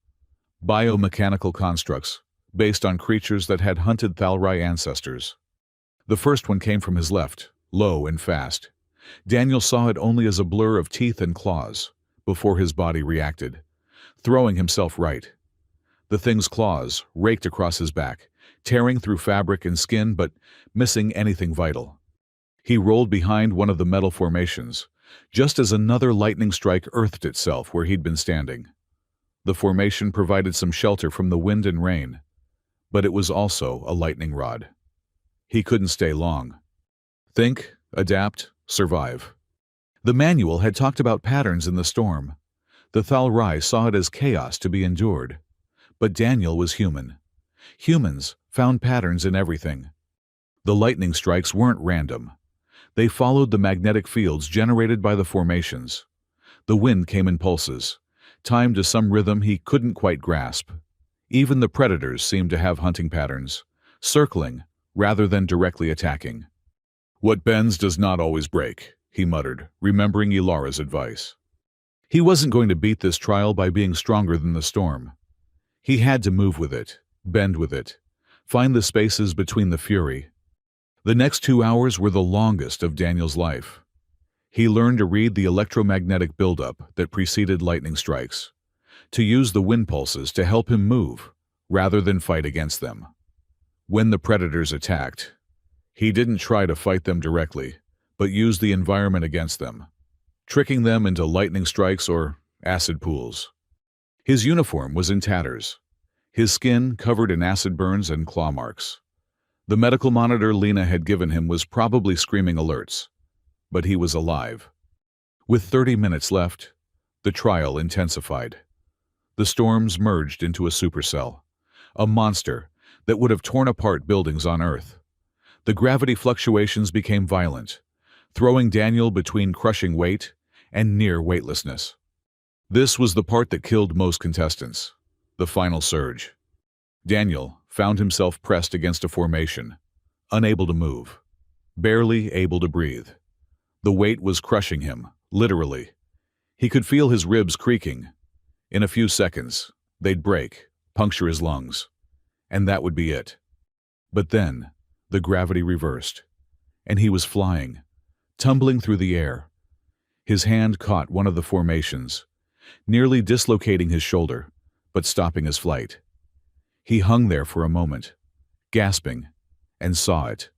biomechanical constructs based on creatures that had hunted Thalrai ancestors. The first one came from his left, low and fast. Daniel saw it only as a blur of teeth and claws before his body reacted, throwing himself right. The thing's claws raked across his back, tearing through fabric and skin but missing anything vital. He rolled behind one of the metal formations, just as another lightning strike earthed itself where he'd been standing. The formation provided some shelter from the wind and rain, but it was also a lightning rod. He couldn't stay long. Think, adapt, survive. The manual had talked about patterns in the storm. The Thalrai saw it as chaos to be endured. But Daniel was human. Humans found patterns in everything. The lightning strikes weren't random. They followed the magnetic fields generated by the formations. The wind came in pulses, timed to some rhythm he couldn't quite grasp. Even the predators seemed to have hunting patterns, circling rather than directly attacking. "What bends does not always break," he muttered, remembering Ilara's advice. He wasn't going to beat this trial by being stronger than the storm. He had to move with it, bend with it, find the spaces between the fury. The next 2 hours were the longest of Daniel's life. He learned to read the electromagnetic buildup that preceded lightning strikes, to use the wind pulses to help him move, rather than fight against them. When the predators attacked, he didn't try to fight them directly, but used the environment against them, tricking them into lightning strikes or acid pools. His uniform was in tatters, his skin covered in acid burns and claw marks. The medical monitor Lena had given him was probably screaming alerts, but he was alive. With 30 minutes left, the trial intensified. The storms merged into a supercell, a monster that would have torn apart buildings on Earth. The gravity fluctuations became violent, throwing Daniel between crushing weight and near weightlessness. This was the part that killed most contestants, the final surge. Daniel found himself pressed against a formation, unable to move, barely able to breathe. The weight was crushing him, literally. He could feel his ribs creaking. In a few seconds, they'd break, puncture his lungs, and that would be it. But then, the gravity reversed, and he was flying, tumbling through the air. His hand caught one of the formations, nearly dislocating his shoulder, but stopping his flight. He hung there for a moment, gasping, and saw it.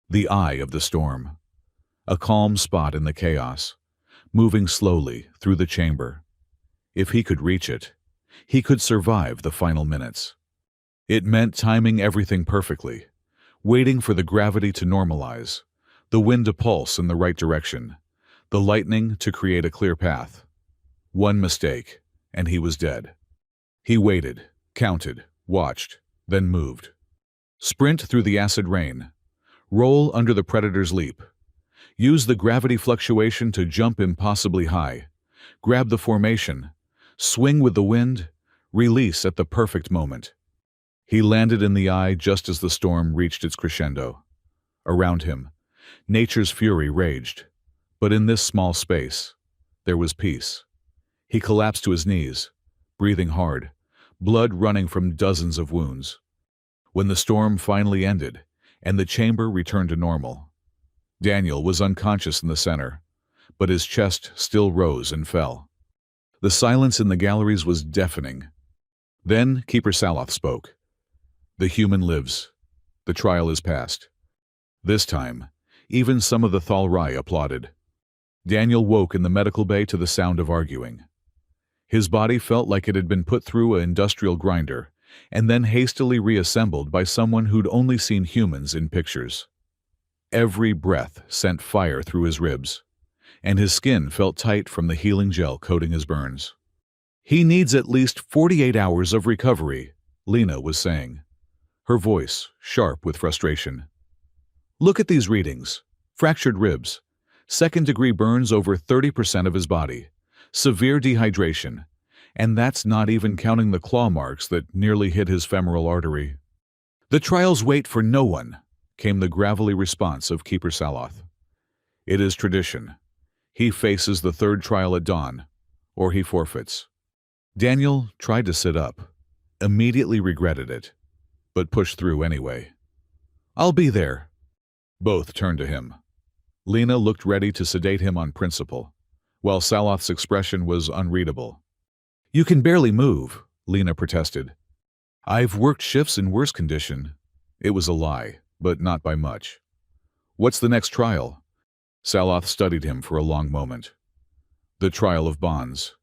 The eye of the storm. A calm spot in the chaos, moving slowly through the chamber. If he could reach it, he could survive the final minutes. It meant timing everything perfectly, waiting for the gravity to normalize, the wind to pulse in the right direction, the lightning to create a clear path. One mistake, and he was dead. He waited, counted, watched, then moved. Sprint through the acid rain. Roll under the predator's leap. Use the gravity fluctuation to jump impossibly high, Grab the formation, swing with the wind, release at the perfect moment. He landed in the eye just as the storm reached its crescendo. Around him, nature's fury raged. But in this small space, there was peace. He collapsed to his knees, breathing hard, blood running from dozens of wounds. When the storm finally ended and the chamber returned to normal, Daniel was unconscious in the center, but his chest still rose and fell. The silence in the galleries was deafening. Then Keeper Saloth spoke. "The human lives. The trial is past." This time, even some of the Thalrai applauded. Daniel woke in the medical bay to the sound of arguing. His body felt like it had been put through an industrial grinder and then hastily reassembled by someone who'd only seen humans in pictures. Every breath sent fire through his ribs, and his skin felt tight from the healing gel coating his burns. "He needs at least 48 hours of recovery," Lena was saying, her voice sharp with frustration. "Look at these readings. Fractured ribs, second-degree burns over 30% of his body, severe dehydration, and that's not even counting the claw marks that nearly hit his femoral artery." "The trials wait for no one," came the gravelly response of Keeper Saloth. "It is tradition. He faces the third trial at dawn, or he forfeits." Daniel tried to sit up, immediately regretted it, but pushed through anyway. "I'll be there." Both turned to him. Lena looked ready to sedate him on principle, while Saloth's expression was unreadable. "You can barely move," Lena protested. "I've worked shifts in worse condition." It was a lie, but not by much. "What's the next trial?" Saloth studied him for a long moment. "The trial of bonds.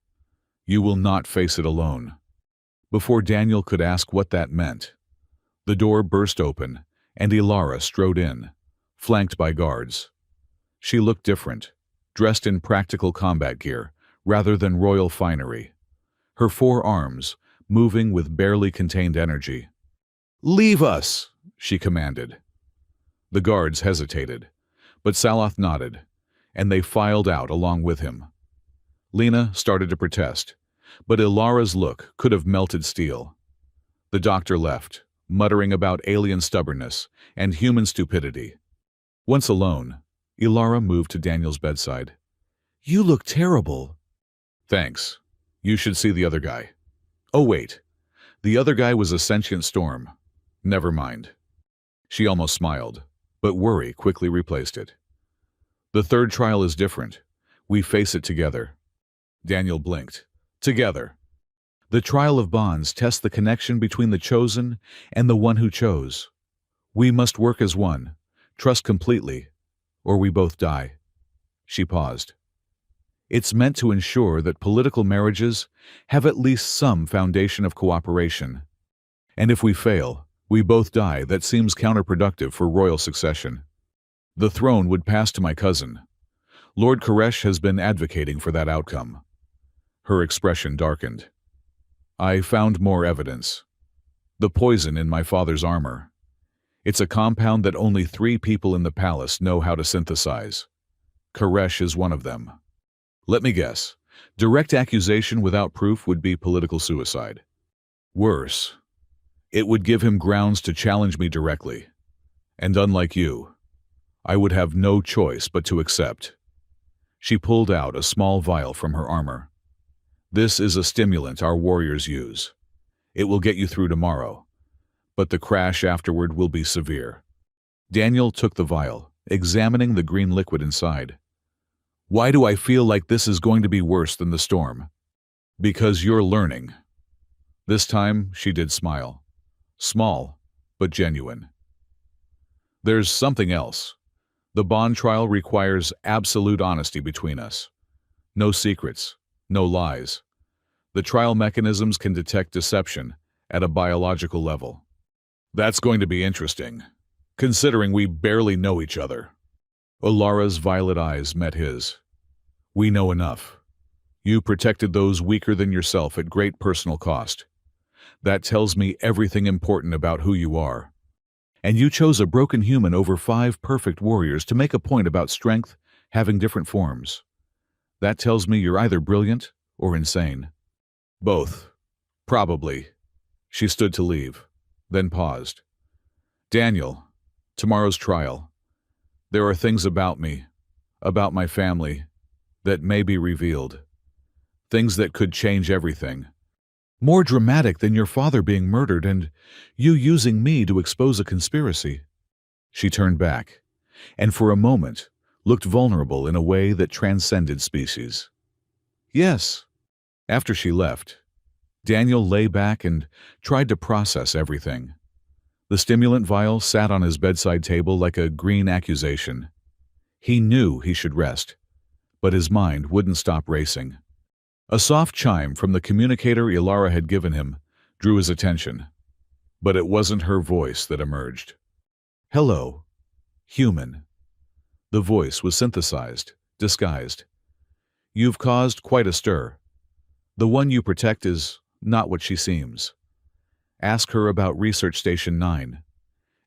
You will not face it alone." Before Daniel could ask what that meant, the door burst open and Ilara strode in, flanked by guards. She looked different, dressed in practical combat gear rather than royal finery, her 4 arms moving with barely contained energy. "Leave us," she commanded. The guards hesitated, but Saloth nodded, and they filed out along with him. Lena started to protest, but Ilara's look could have melted steel. The doctor left, muttering about alien stubbornness and human stupidity. Once alone, Ilara moved to Daniel's bedside. "You look terrible." "Thanks. You should see the other guy." "Oh, wait. The other guy was a sentient storm. Never mind." She almost smiled, but worry quickly replaced it. "The third trial is different. We face it together." Daniel blinked. "Together. The trial of bonds tests the connection between the chosen and the one who chose. We must work as one, trust completely, or we both die." She paused. "It's meant to ensure that political marriages have at least some foundation of cooperation. And if we fail, we both die. That seems counterproductive for royal succession. The throne would pass to my cousin. Lord Koresh has been advocating for that outcome." Her expression darkened. "I found more evidence. The poison in my father's armor. It's a compound that only 3 people in the palace know how to synthesize. Koresh is one of them. Let me guess. Direct accusation without proof would be political suicide. Worse, it would give him grounds to challenge me directly. And unlike you, I would have no choice but to accept." She pulled out a small vial from her armor. "This is a stimulant our warriors use. It will get you through tomorrow, but the crash afterward will be severe." Daniel took the vial, examining the green liquid inside. "Why do I feel like this is going to be worse than the storm?" "Because you're learning." This time she did smile. Small, but genuine. "There's something else. The bond trial requires absolute honesty between us. No secrets, no lies. The trial mechanisms can detect deception at a biological level." "That's going to be interesting, considering we barely know each other." Olara's violet eyes met his. "We know enough. You protected those weaker than yourself at great personal cost. That tells me everything important about who you are. And you chose a broken human over 5 perfect warriors to make a point about strength having different forms. That tells me you're either brilliant or insane. Both. Probably. She stood to leave, then paused. Daniel, tomorrow's trial. There are things about me, about my family, that may be revealed. Things that could change everything. More dramatic than your father being murdered and you using me to expose a conspiracy. She turned back, and for a moment looked vulnerable in a way that transcended species. Yes. After she left, Daniel lay back and tried to process everything. The stimulant vial sat on his bedside table like a green accusation. He knew he should rest, but his mind wouldn't stop racing. A soft chime from the communicator Ilara had given him drew his attention, but it wasn't her voice that emerged. Hello, human. The voice was synthesized, disguised. You've caused quite a stir. The one you protect is not what she seems. Ask her about Research Station 9.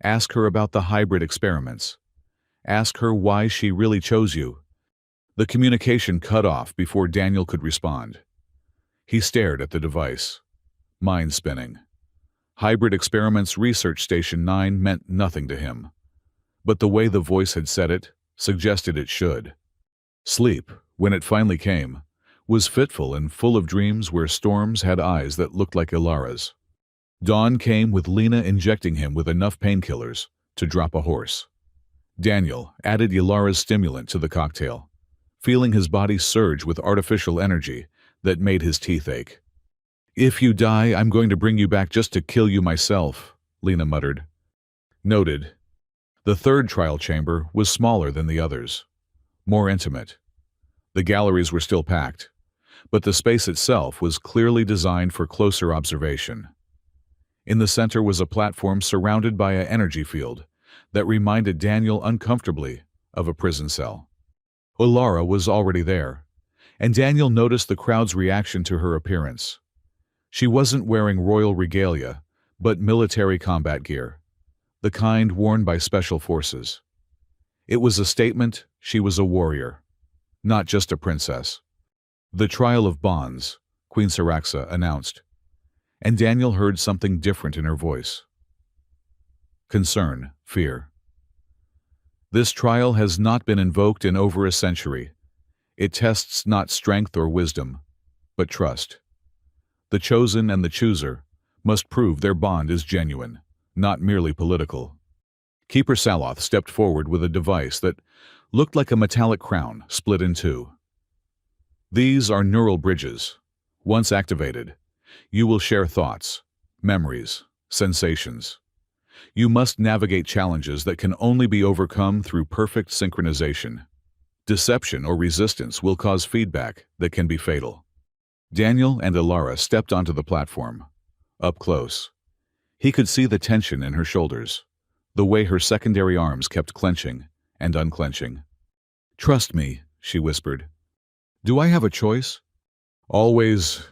Ask her about the hybrid experiments. Ask her why she really chose you. The communication cut off before Daniel could respond. He stared at the device, mind spinning. Hybrid Experiments Research Station 9 meant nothing to him, but the way the voice had said it suggested it should. Sleep, when it finally came, was fitful and full of dreams where storms had eyes that looked like Ilara's. Dawn came with Lena injecting him with enough painkillers to drop a horse. Daniel added Ilara's stimulant to the cocktail, feeling his body surge with artificial energy that made his teeth ache. If you die, I'm going to bring you back just to kill you myself, Lena muttered. Noted. The third trial chamber was smaller than the others, more intimate. The galleries were still packed, but the space itself was clearly designed for closer observation. In the center was a platform surrounded by an energy field that reminded Daniel uncomfortably of a prison cell. Ilara was already there, and Daniel noticed the crowd's reaction to her appearance. She wasn't wearing royal regalia, but military combat gear, the kind worn by special forces. It was a statement she was a warrior, not just a princess. The trial of Bonds, Queen Saraxa announced, and Daniel heard something different in her voice. Concern, fear. This trial has not been invoked in over a century. It tests not strength or wisdom, but trust. The chosen and the chooser must prove their bond is genuine, not merely political. Keeper Saloth stepped forward with a device that looked like a metallic crown split in two. These are neural bridges. Once activated, you will share thoughts, memories, sensations. You must navigate challenges that can only be overcome through perfect synchronization. Deception or resistance will cause feedback that can be fatal. Daniel and Ilara stepped onto the platform. Up close, he could see the tension in her shoulders, the way her secondary arms kept clenching and unclenching. Trust me, she whispered. Do I have a choice? Always.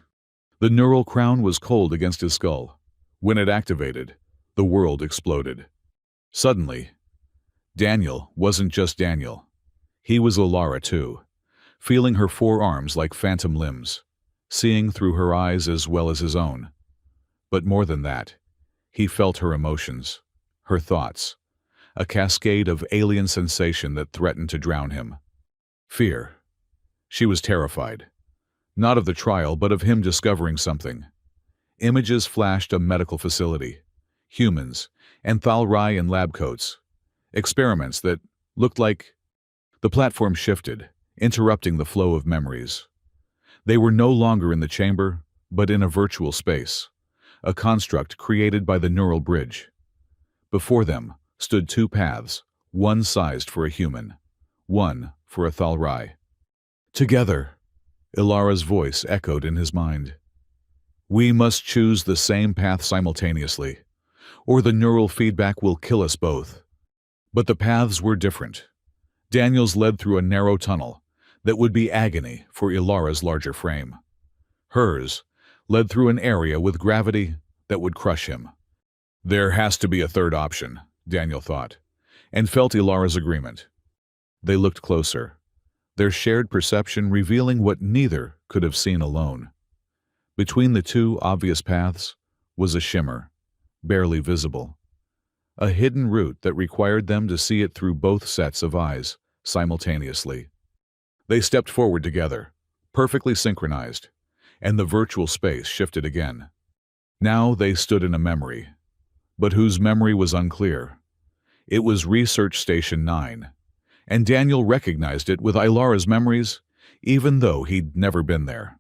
The neural crown was cold against his skull. When it activated, the world exploded. Suddenly, Daniel wasn't just Daniel. He was Ilara too, feeling her forearms like phantom limbs, seeing through her eyes as well as his own. But more than that, he felt her emotions, her thoughts, a cascade of alien sensation that threatened to drown him. Fear. She was terrified, not of the trial but of him discovering something. Images flashed a medical facility, humans, and Thalrai in lab coats, experiments that looked like... The platform shifted, interrupting the flow of memories. They were no longer in the chamber, but in a virtual space, a construct created by the neural bridge. Before them stood two paths, one sized for a human, one for a Thalrai. Together, Ilara's voice echoed in his mind. We must choose the same path simultaneously, or the neural feedback will kill us both. But the paths were different. Daniel's led through a narrow tunnel that would be agony for Ilara's larger frame. Hers led through an area with gravity that would crush him. There has to be a third option, Daniel thought, and felt Ilara's agreement. They looked closer. their shared perception revealing what neither could have seen alone. Between the two obvious paths was a shimmer, barely visible, a hidden route that required them to see it through both sets of eyes simultaneously. They stepped forward together, perfectly synchronized, and the virtual space shifted again. Now they stood in a memory, but whose memory was unclear. It was Research Station 9, and Daniel recognized it with Ilara's memories, even though he'd never been there.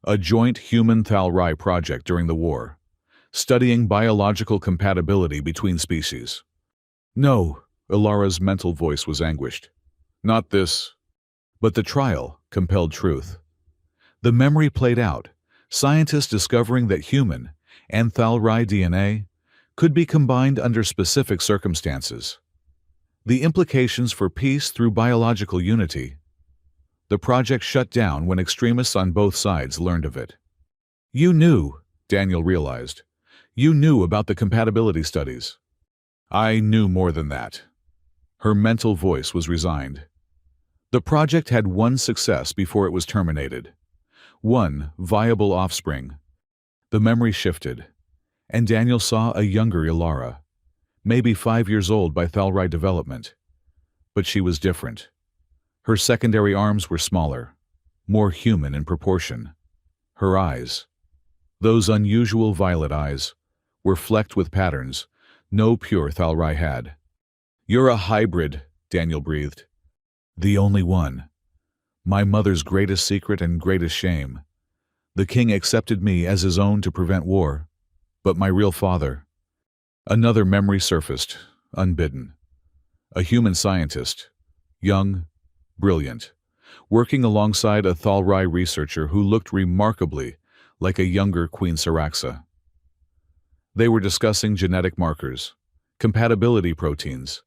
A joint human-Thalrai project during the war, studying biological compatibility between species. No, Ilara's mental voice was anguished. Not this. But the trial compelled truth. The memory played out, scientists discovering that human and Thalrai DNA could be combined under specific circumstances. The implications for peace through biological unity. The project shut down when extremists on both sides learned of it. You knew, Daniel realized. You knew about the compatibility studies. I knew more than that. Her mental voice was resigned. The project had one success before it was terminated. One viable offspring. The memory shifted, and Daniel saw a younger Ilara, maybe 5 years old by Thalrai development. But she was different. Her secondary arms were smaller, more human in proportion. Her eyes, those unusual violet eyes, were flecked with patterns no pure Thalrai had. You're a hybrid, Daniel breathed. The only one. My mother's greatest secret and greatest shame. The king accepted me as his own to prevent war, but my real father. Another memory surfaced, unbidden. A human scientist, young, brilliant, working alongside a Thalrai researcher who looked remarkably like a younger Queen Saraxa. They were discussing genetic markers, compatibility proteins,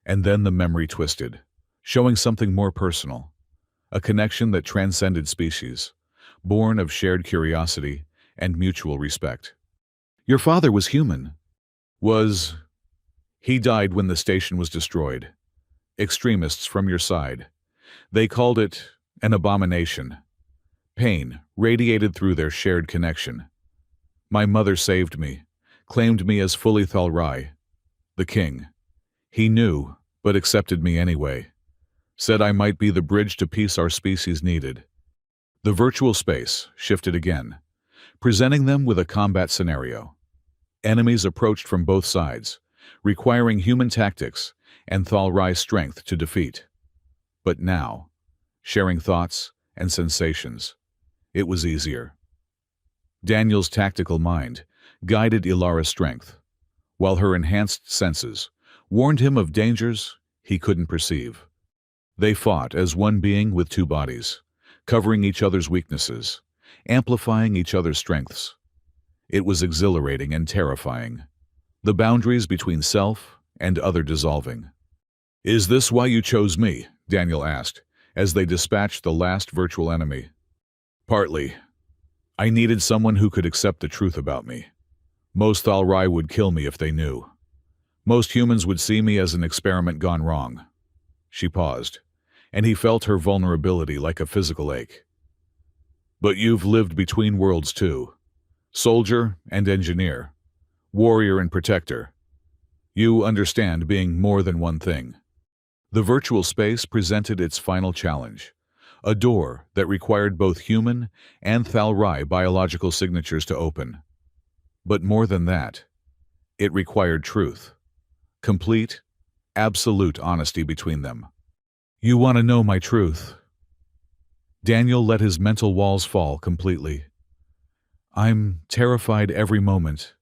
and then the memory twisted, showing something more personal, a connection that transcended species, born of shared curiosity and mutual respect. Your father was human. He died when the station was destroyed. Extremists from your side. They called it an abomination. Pain radiated through their shared connection. My mother saved me, claimed me as fully Thalrai. The king. He knew, but accepted me anyway. Said I might be the bridge to peace our species needed. The virtual space shifted again, presenting them with a combat scenario. Enemies approached from both sides, requiring human tactics and Thalrai strength to defeat. But now, sharing thoughts and sensations, it was easier. Daniel's tactical mind guided Ilara's strength, while her enhanced senses warned him of dangers he couldn't perceive. They fought as one being with two bodies, covering each other's weaknesses, amplifying each other's strengths. It was exhilarating and terrifying, the boundaries between self and other dissolving. Is this why you chose me? Daniel asked, as they dispatched the last virtual enemy. Partly. I needed someone who could accept the truth about me. Most Thalrai would kill me if they knew. Most humans would see me as an experiment gone wrong. She paused, and he felt her vulnerability like a physical ache. But you've lived between worlds too. Soldier and engineer. Warrior and protector. You understand being more than one thing. The virtual space presented its final challenge, a door that required both human and Thalrai biological signatures to open. But more than that, it required truth. Complete, absolute honesty between them. You want to know my truth? Daniel let his mental walls fall completely. I'm terrified every moment,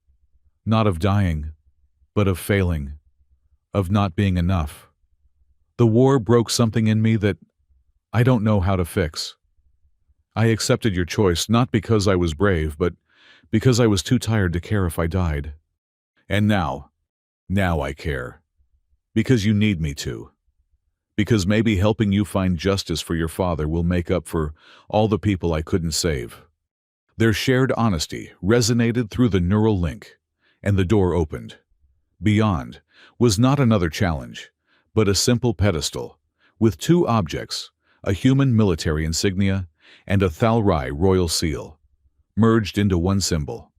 not of dying, but of failing, of not being enough. The war broke something in me that I don't know how to fix. I accepted your choice not because I was brave, but because I was too tired to care if I died. And now I care. Because you need me to. Because maybe helping you find justice for your father will make up for all the people I couldn't save. Their shared honesty resonated through the neural link, and the door opened. Beyond was not another challenge, but a simple pedestal, with two objects, a human military insignia, and a Thalrai royal seal, merged into one symbol.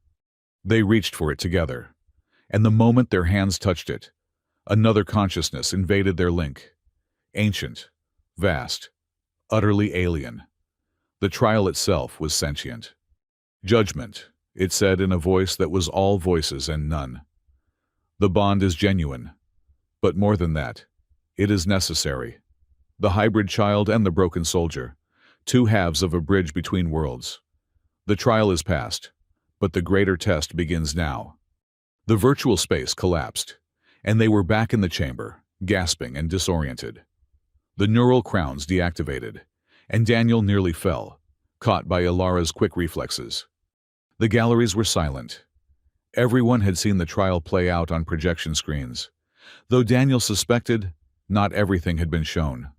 They reached for it together, and the moment their hands touched it, another consciousness invaded their link. Ancient, vast, utterly alien. The trial itself was sentient. Judgment, it said in a voice that was all voices and none. The bond is genuine, but more than that, it is necessary. The hybrid child and the broken soldier, two halves of a bridge between worlds. The trial is past, but the greater test begins now. The virtual space collapsed, and they were back in the chamber, gasping and disoriented. The neural crowns deactivated, and Daniel nearly fell, caught by Ilara's quick reflexes. The galleries were silent. Everyone had seen the trial play out on projection screens, though Daniel suspected not everything had been shown.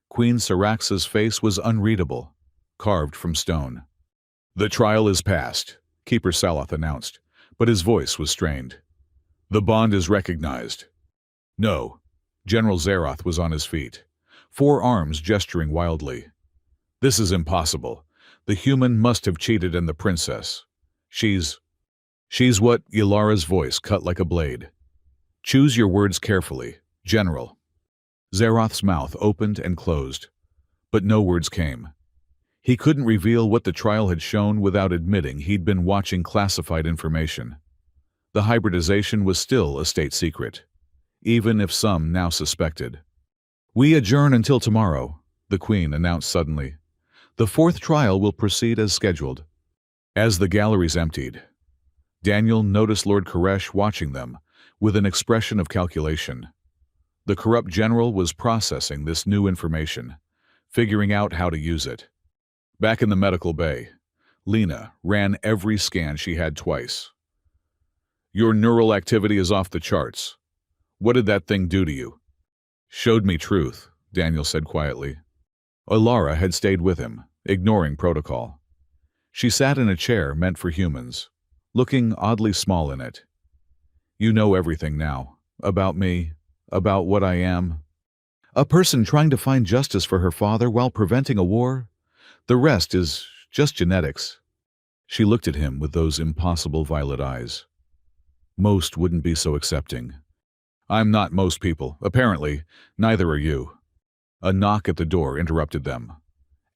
Queen Syraxa's face was unreadable, carved from stone. "The trial is past," Keeper Saloth announced, but his voice was strained. "The bond is recognized." "No." General Zeroth was on his feet, four arms gesturing wildly. "This is impossible. The human must have cheated and the princess. She's what?" Ilara's voice cut like a blade. "Choose your words carefully, General." Zeroth's mouth opened and closed, but no words came. He couldn't reveal what the trial had shown without admitting he'd been watching classified information. The hybridization was still a state secret, even if some now suspected. "We adjourn until tomorrow," the Queen announced suddenly. "The fourth trial will proceed as scheduled." As the galleries emptied, Daniel noticed Lord Koresh watching them with an expression of calculation. The corrupt general was processing this new information, figuring out how to use it. Back in the medical bay, Lena ran every scan she had twice. "Your neural activity is off the charts. What did that thing do to you?" "Showed me truth," Daniel said quietly. Ilara had stayed with him, ignoring protocol. She sat in a chair meant for humans, looking oddly small in it. "You know everything now, about me, about what I am." "A person trying to find justice for her father while preventing a war? The rest is just genetics." She looked at him with those impossible violet eyes. "Most wouldn't be so accepting." "I'm not most people. Apparently, neither are you." A knock at the door interrupted them.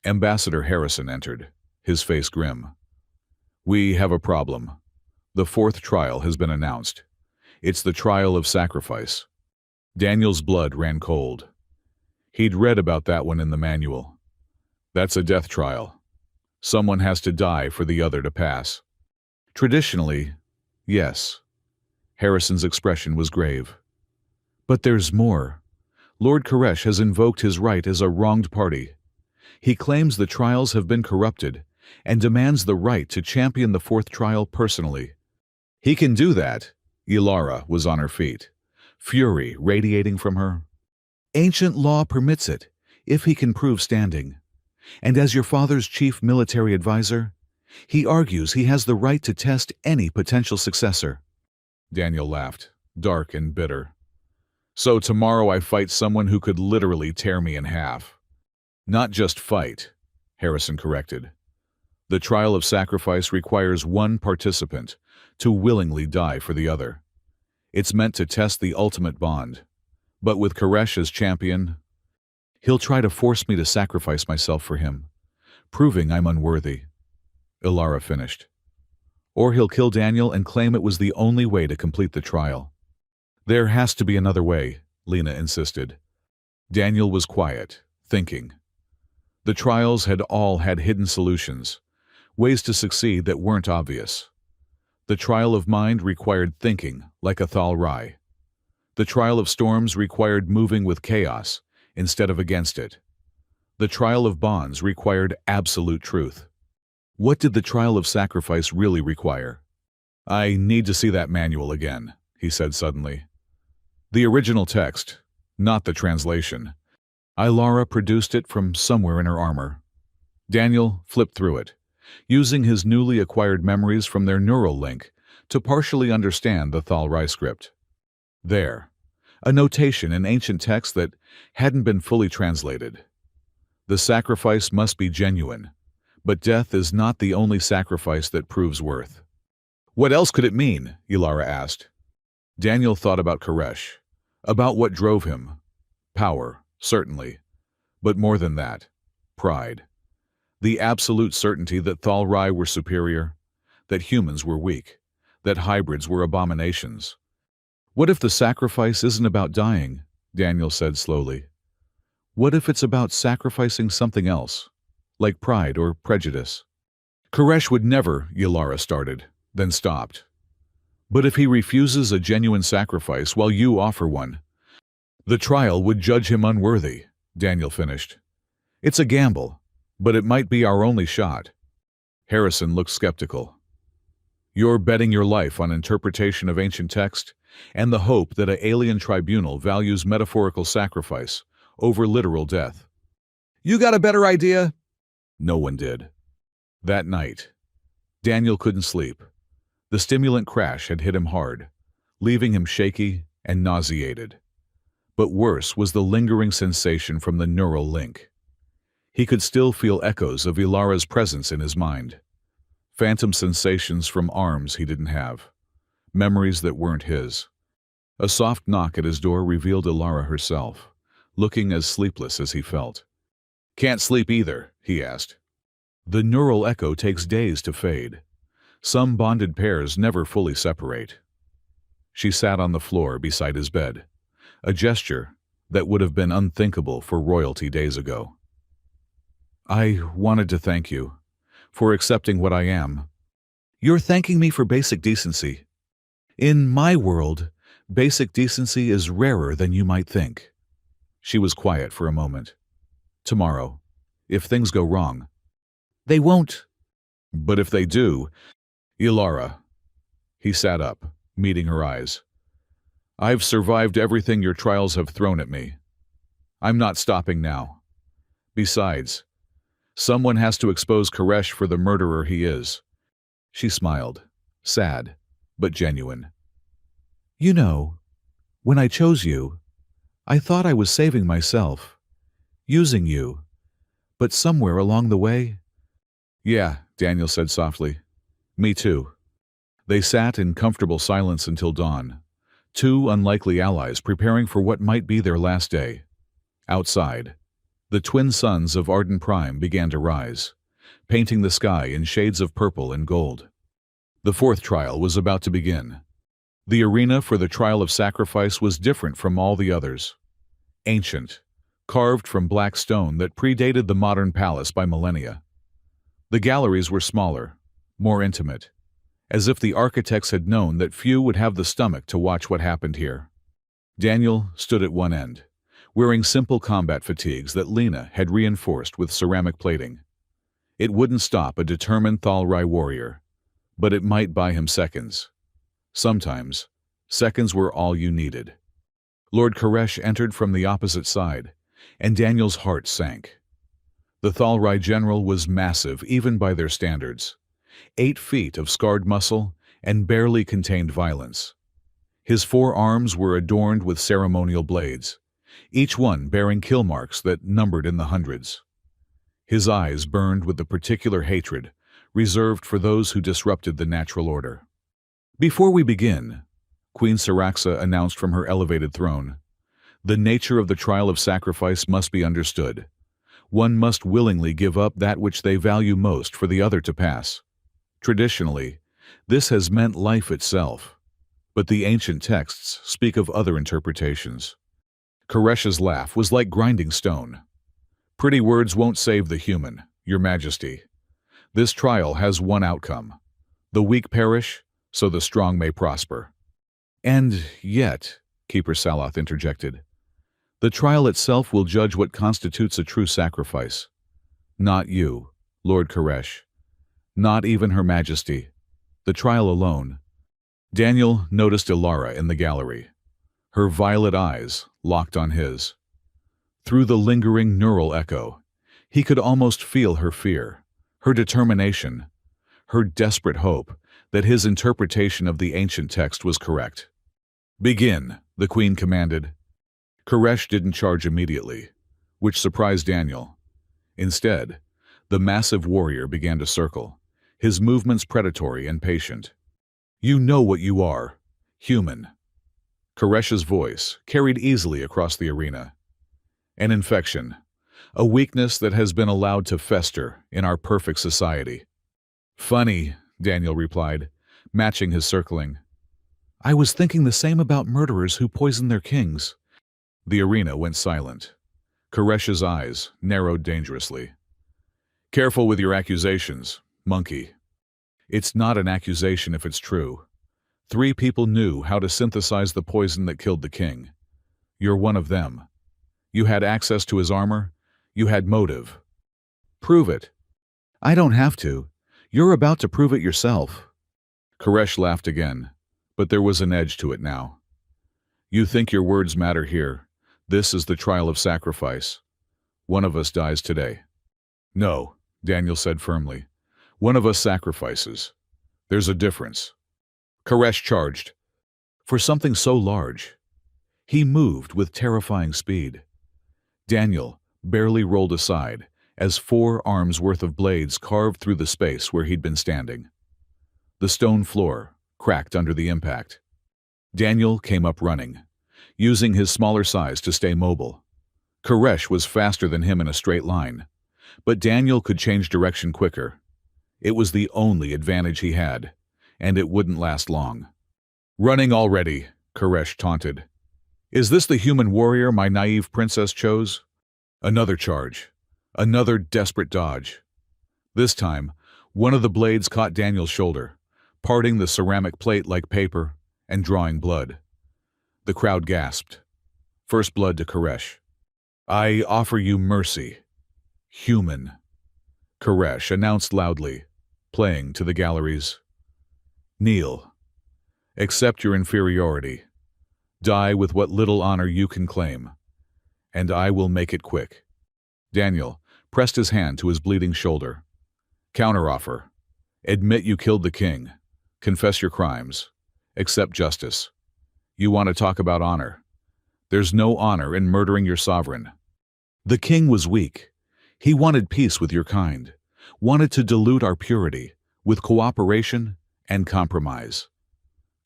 Ambassador Harrison entered, his face grim. "We have a problem. The fourth trial has been announced. It's the trial of sacrifice." Daniel's blood ran cold. He'd read about that one in the manual. That's a death trial. Someone has to die for the other to pass. Traditionally, yes. Harrison's expression was grave. But there's more. Lord Koresh has invoked his right as a wronged party. He claims the trials have been corrupted and demands the right to champion the fourth trial personally. He can do that. Ilara was on her feet, fury radiating from her. Ancient law permits it, if he can prove standing. And as your father's chief military advisor, he argues he has the right to test any potential successor. Daniel laughed, dark and bitter. "So tomorrow I fight someone who could literally tear me in half." "Not just fight," Harrison corrected. "The trial of sacrifice requires one participant to willingly die for the other. It's meant to test the ultimate bond. But with Koresh as champion, he'll try to force me to sacrifice myself for him, proving I'm unworthy." Ilara finished. "Or he'll kill Daniel and claim it was the only way to complete the trial." "There has to be another way," Lena insisted. Daniel was quiet, thinking. The trials had all had hidden solutions, ways to succeed that weren't obvious. The trial of mind required thinking, like a Thalrai. The trial of storms required moving with chaos instead of against it. The trial of bonds required absolute truth. What did the trial of sacrifice really require? "I need to see that manual again," he said suddenly. "The original text, not the translation." Ilara produced it from somewhere in her armor. Daniel flipped through it, using his newly acquired memories from their neural link to partially understand the Thalrai script. There, a notation in ancient text that hadn't been fully translated. The sacrifice must be genuine, but death is not the only sacrifice that proves worth. What else could it mean? Ilara asked. Daniel thought about Koresh, about what drove him. Power, certainly, but more than that, pride. The absolute certainty that Thalrai were superior, that humans were weak, that hybrids were abominations. What if the sacrifice isn't about dying? Daniel said slowly. What if it's about sacrificing something else, like pride or prejudice? Koresh would never, Ilara started, then stopped. But if he refuses a genuine sacrifice while you offer one, the trial would judge him unworthy, Daniel finished. It's a gamble, but it might be our only shot. Harrison looked skeptical. You're betting your life on interpretation of ancient text and the hope that an alien tribunal values metaphorical sacrifice over literal death. You got a better idea? No one did. That night, Daniel couldn't sleep. The stimulant crash had hit him hard, leaving him shaky and nauseated. But worse was the lingering sensation from the neural link. He could still feel echoes of Ilara's presence in his mind. Phantom sensations from arms he didn't have. Memories that weren't his. A soft knock at his door revealed Ilara herself, looking as sleepless as he felt. Can't sleep either, he asked. The neural echo takes days to fade. Some bonded pairs never fully separate. She sat on the floor beside his bed, a gesture that would have been unthinkable for royalty days ago. I wanted to thank you for accepting what I am. You're thanking me for basic decency. In my world, basic decency is rarer than you might think. She was quiet for a moment. Tomorrow, if things go wrong. They won't. But if they do, Ilara. He sat up, meeting her eyes. I've survived everything your trials have thrown at me. I'm not stopping now. Besides, someone has to expose Koresh for the murderer he is. She smiled, sad, but genuine. You know, when I chose you, I thought I was saving myself, using you, but somewhere along the way... Yeah, Daniel said softly. Me too. They sat in comfortable silence until dawn, two unlikely allies preparing for what might be their last day. Outside, the twin suns of Arden Prime began to rise, painting the sky in shades of purple and gold. The fourth trial was about to begin. The arena for the trial of sacrifice was different from all the others. Ancient, carved from black stone that predated the modern palace by millennia. The galleries were smaller, more intimate, as if the architects had known that few would have the stomach to watch what happened here. Daniel stood at one end, wearing simple combat fatigues that Lena had reinforced with ceramic plating. It wouldn't stop a determined Thalrai warrior, but it might buy him seconds. Sometimes, seconds were all you needed. Lord Koresh entered from the opposite side, and Daniel's heart sank. The Thalrai general was massive even by their standards. 8 feet of scarred muscle and barely contained violence. His 4 arms were adorned with ceremonial blades, each one bearing kill marks that numbered in the hundreds. His eyes burned with the particular hatred reserved for those who disrupted the natural order. Before we begin, Queen Saraxa announced from her elevated throne, the nature of the trial of sacrifice must be understood. One must willingly give up that which they value most for the other to pass. Traditionally, this has meant life itself, but the ancient texts speak of other interpretations. Koresh's laugh was like grinding stone. Pretty words won't save the human, Your Majesty. This trial has one outcome. The weak perish, so the strong may prosper. And yet, Keeper Salath interjected, the trial itself will judge what constitutes a true sacrifice. Not you, Lord Koresh. Not even Her Majesty. The trial alone. Daniel noticed Ilara in the gallery, her violet eyes locked on his. Through the lingering neural echo, he could almost feel her fear, her determination, her desperate hope that his interpretation of the ancient text was correct. Begin, the Queen commanded. Koresh didn't charge immediately, which surprised Daniel. Instead, the massive warrior began to circle, his movements predatory and patient. "You know what you are. Human." Koresh's voice carried easily across the arena. "An infection. A weakness that has been allowed to fester in our perfect society." "Funny," Daniel replied, matching his circling. I was thinking the same about murderers who poison their kings. The arena went silent. Koresh's eyes narrowed dangerously. "Careful with your accusations, monkey." "It's not an accusation if it's true. 3 people knew how to synthesize the poison that killed the king. You're one of them. You had access to his armor. You had motive. Prove it." I don't have to. You're about to prove it yourself. Koresh laughed again, but there was an edge to it now. "You think your words matter here. This is the trial of sacrifice. One of us dies today." "No," Daniel said firmly. "One of us sacrifices. There's a difference." Koresh charged. For something so large, he moved with terrifying speed. Daniel barely rolled aside as 4 arms' worth of blades carved through the space where he'd been standing. The stone floor cracked under the impact. Daniel came up running, using his smaller size to stay mobile. Koresh was faster than him in a straight line, but Daniel could change direction quicker. It was the only advantage he had, and it wouldn't last long. "Running already," Koresh taunted. "Is this the human warrior my naive princess chose?" Another charge. Another desperate dodge. This time, one of the blades caught Daniel's shoulder, parting the ceramic plate like paper and drawing blood. The crowd gasped. First blood to Koresh. "I offer you mercy. Human," Koresh announced loudly, playing to the galleries. "Kneel. Accept your inferiority. Die with what little honor you can claim. And I will make it quick." Daniel pressed his hand to his bleeding shoulder. "Counteroffer. Admit you killed the king. Confess your crimes. Accept justice. You want to talk about honor? There's no honor in murdering your sovereign." The king was weak. He wanted peace with your kind, wanted to dilute our purity with cooperation and compromise.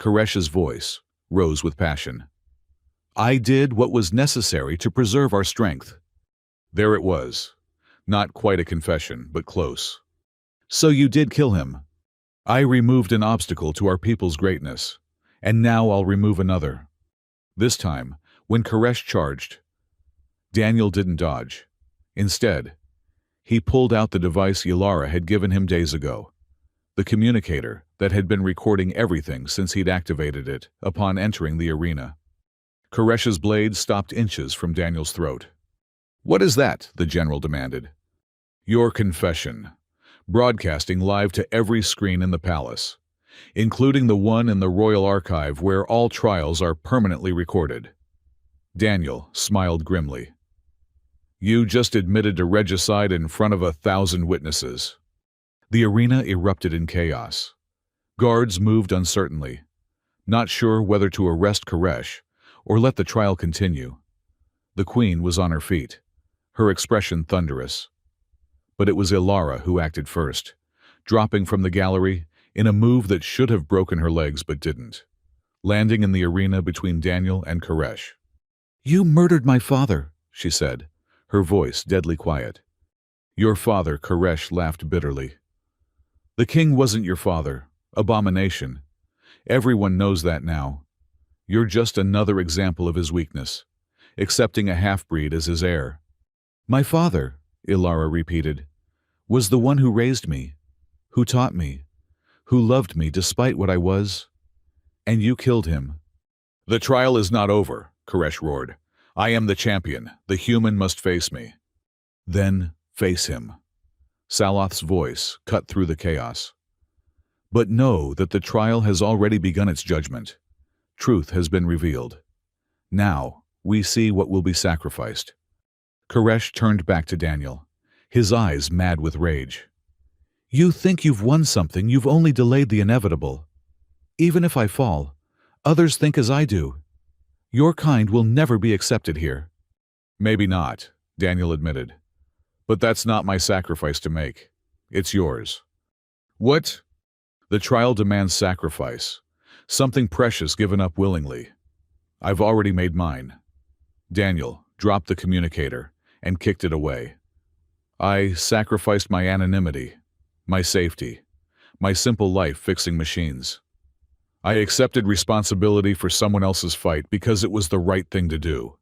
Koresh's voice rose with passion. I did what was necessary to preserve our strength. There it was. Not quite a confession, but close. So you did kill him. I removed an obstacle to our people's greatness, and now I'll remove another. This time, when Koresh charged, Daniel didn't dodge. Instead, he pulled out the device Yalara had given him days ago, the communicator that had been recording everything since he'd activated it upon entering the arena. Koresh's blade stopped inches from Daniel's throat. "What is that?" the general demanded. "Your confession, broadcasting live to every screen in the palace, including the one in the royal archive where all trials are permanently recorded." Daniel smiled grimly. "You just admitted to regicide in front of 1,000 witnesses." The arena erupted in chaos. Guards moved uncertainly, not sure whether to arrest Koresh or let the trial continue. The queen was on her feet, her expression thunderous. But it was Ilara who acted first, dropping from the gallery in a move that should have broken her legs but didn't, landing in the arena between Daniel and Koresh. "You murdered my father," she said, her voice deadly quiet. "Your father," Koresh laughed bitterly. "The king wasn't your father. Abomination. Everyone knows that now. You're just another example of his weakness, accepting a half-breed as his heir." "My father," Ilara repeated, "was the one who raised me, who taught me, who loved me despite what I was. And you killed him." "The trial is not over," Koresh roared. "I am the champion. The human must face me." "Then face him." Saloth's voice cut through the chaos. "But know that the trial has already begun its judgment. Truth has been revealed. Now we see what will be sacrificed." Koresh turned back to Daniel, his eyes mad with rage. "You think you've won something, you've only delayed the inevitable. Even if I fall, others think as I do. Your kind will never be accepted here." "Maybe not," Daniel admitted. But that's not my sacrifice to make. It's yours. What? The trial demands sacrifice. Something precious given up willingly. I've already made mine. Daniel dropped the communicator and kicked it away. I sacrificed my anonymity, my safety, my simple life fixing machines. I accepted responsibility for someone else's fight because it was the right thing to do.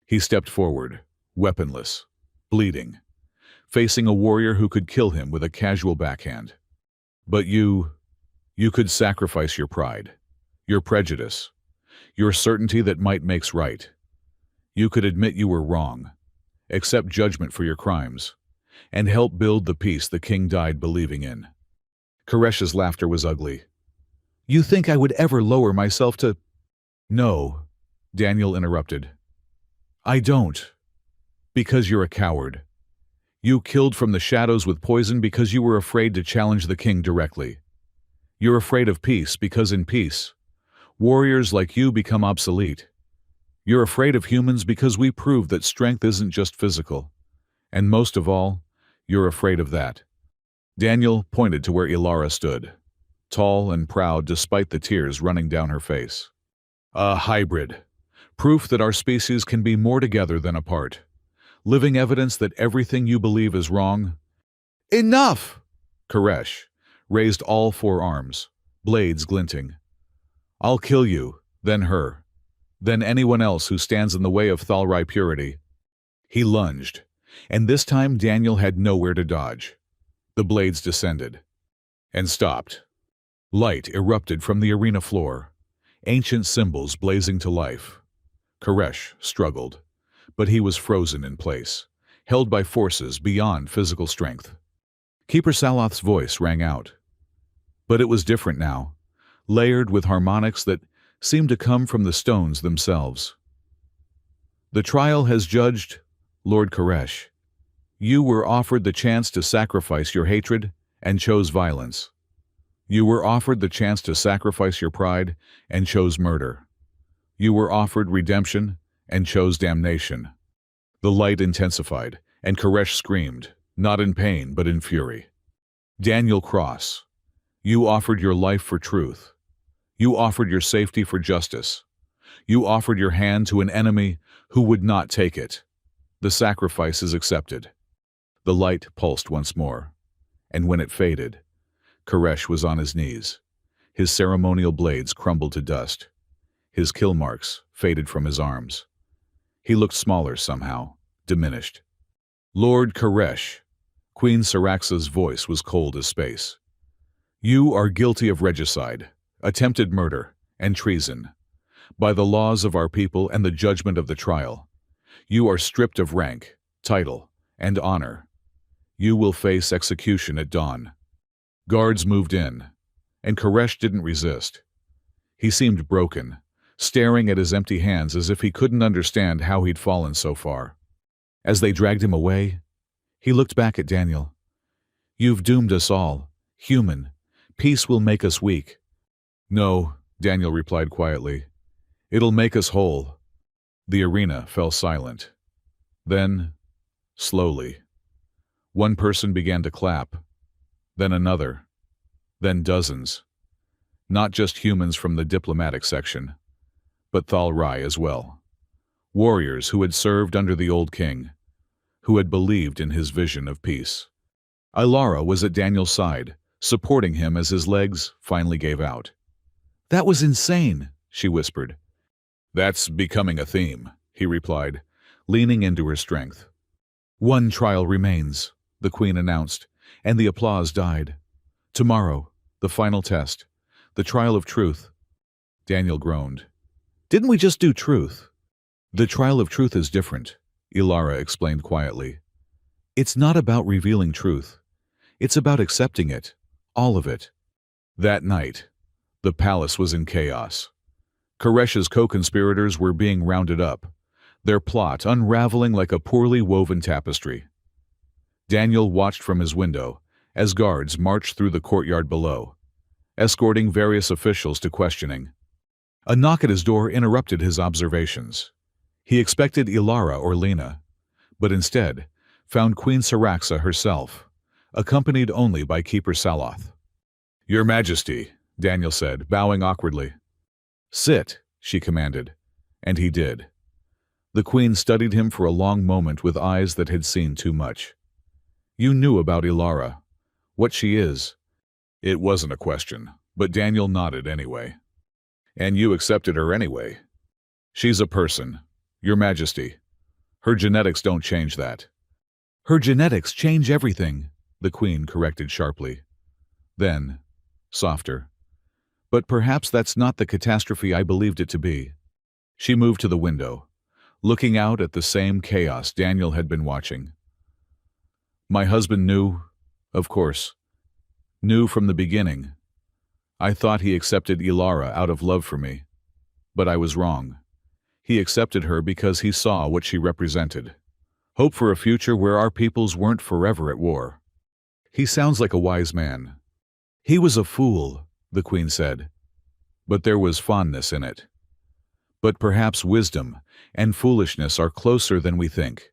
He stepped forward, weaponless, bleeding, facing a warrior who could kill him with a casual backhand. But you could sacrifice your pride, your prejudice, your certainty that might makes right. You could admit you were wrong, accept judgment for your crimes, and help build the peace the king died believing in. Koresh's laughter was ugly. You think I would ever lower myself to— No, Daniel interrupted. I don't. Because you're a coward. You killed from the shadows with poison because you were afraid to challenge the king directly. You're afraid of peace because in peace, warriors like you become obsolete. You're afraid of humans because we prove that strength isn't just physical. And most of all, you're afraid of that. Daniel pointed to where Ilara stood, tall and proud despite the tears running down her face. A hybrid. Proof that our species can be more together than apart. Living evidence that everything you believe is wrong. Enough! Koresh raised all four arms, blades glinting. I'll kill you, then her, then anyone else who stands in the way of Thalrai purity. He lunged, and this time Daniel had nowhere to dodge. The blades descended and stopped. Light erupted from the arena floor, ancient symbols blazing to life. Koresh struggled, but he was frozen in place, held by forces beyond physical strength. Keeper Saloth's voice rang out. But it was different now, layered with harmonics that seemed to come from the stones themselves. The trial has judged, Lord Koresh. You were offered the chance to sacrifice your hatred and chose violence. You were offered the chance to sacrifice your pride and chose murder. You were offered redemption and chose damnation. The light intensified, and Koresh screamed, not in pain but in fury. Daniel Cross, you offered your life for truth. You offered your safety for justice. You offered your hand to an enemy who would not take it. The sacrifice is accepted. The light pulsed once more, and when it faded, Koresh was on his knees. His ceremonial blades crumbled to dust. His kill marks faded from his arms. He looked smaller somehow, diminished. Lord Koresh, Queen Syraxa's voice was cold as space. You are guilty of regicide, attempted murder, and treason. By the laws of our people and the judgment of the trial, you are stripped of rank, title, and honor. You will face execution at dawn. Guards moved in, and Koresh didn't resist. He seemed broken, staring at his empty hands as if he couldn't understand how he'd fallen so far. As they dragged him away, he looked back at Daniel. You've doomed us all, human. Peace will make us weak. No, Daniel replied quietly. It'll make us whole. The arena fell silent. Then, slowly, one person began to clap, then another, then dozens. Not just humans from the diplomatic section, but Thalrai as well. Warriors who had served under the old king, who had believed in his vision of peace. Ilara was at Daniel's side, supporting him as his legs finally gave out. That was insane, she whispered. That's becoming a theme, he replied, leaning into her strength. One trial remains, the queen announced, and the applause died. Tomorrow, the final test, the trial of truth. Daniel groaned. Didn't we just do truth? The trial of truth is different, Ilara explained quietly. It's not about revealing truth. It's about accepting it, all of it. That night, the palace was in chaos. Koresh's co-conspirators were being rounded up, their plot unraveling like a poorly woven tapestry. Daniel watched from his window as guards marched through the courtyard below, escorting various officials to questioning. A knock at his door interrupted his observations. He expected Ilara or Lena, but instead, found Queen Saraxa herself, accompanied only by Keeper Saloth. "Your Majesty," Daniel said, bowing awkwardly. "Sit," she commanded, and he did. The Queen studied him for a long moment with eyes that had seen too much. "You knew about Ilara, what she is." It wasn't a question, but Daniel nodded anyway. "And you accepted her anyway." "She's a person, Your Majesty. Her genetics don't change that." "Her genetics change everything," the Queen corrected sharply. Then, softer, "But perhaps that's not the catastrophe I believed it to be." She moved to the window, looking out at the same chaos Daniel had been watching. "My husband knew, of course. Knew from the beginning. I thought he accepted Ilara out of love for me. But I was wrong. He accepted her because he saw what she represented. Hope for a future where our peoples weren't forever at war." "He sounds like a wise man." "He was a fool," the Queen said. "But there was fondness in it. But perhaps wisdom and foolishness are closer than we think."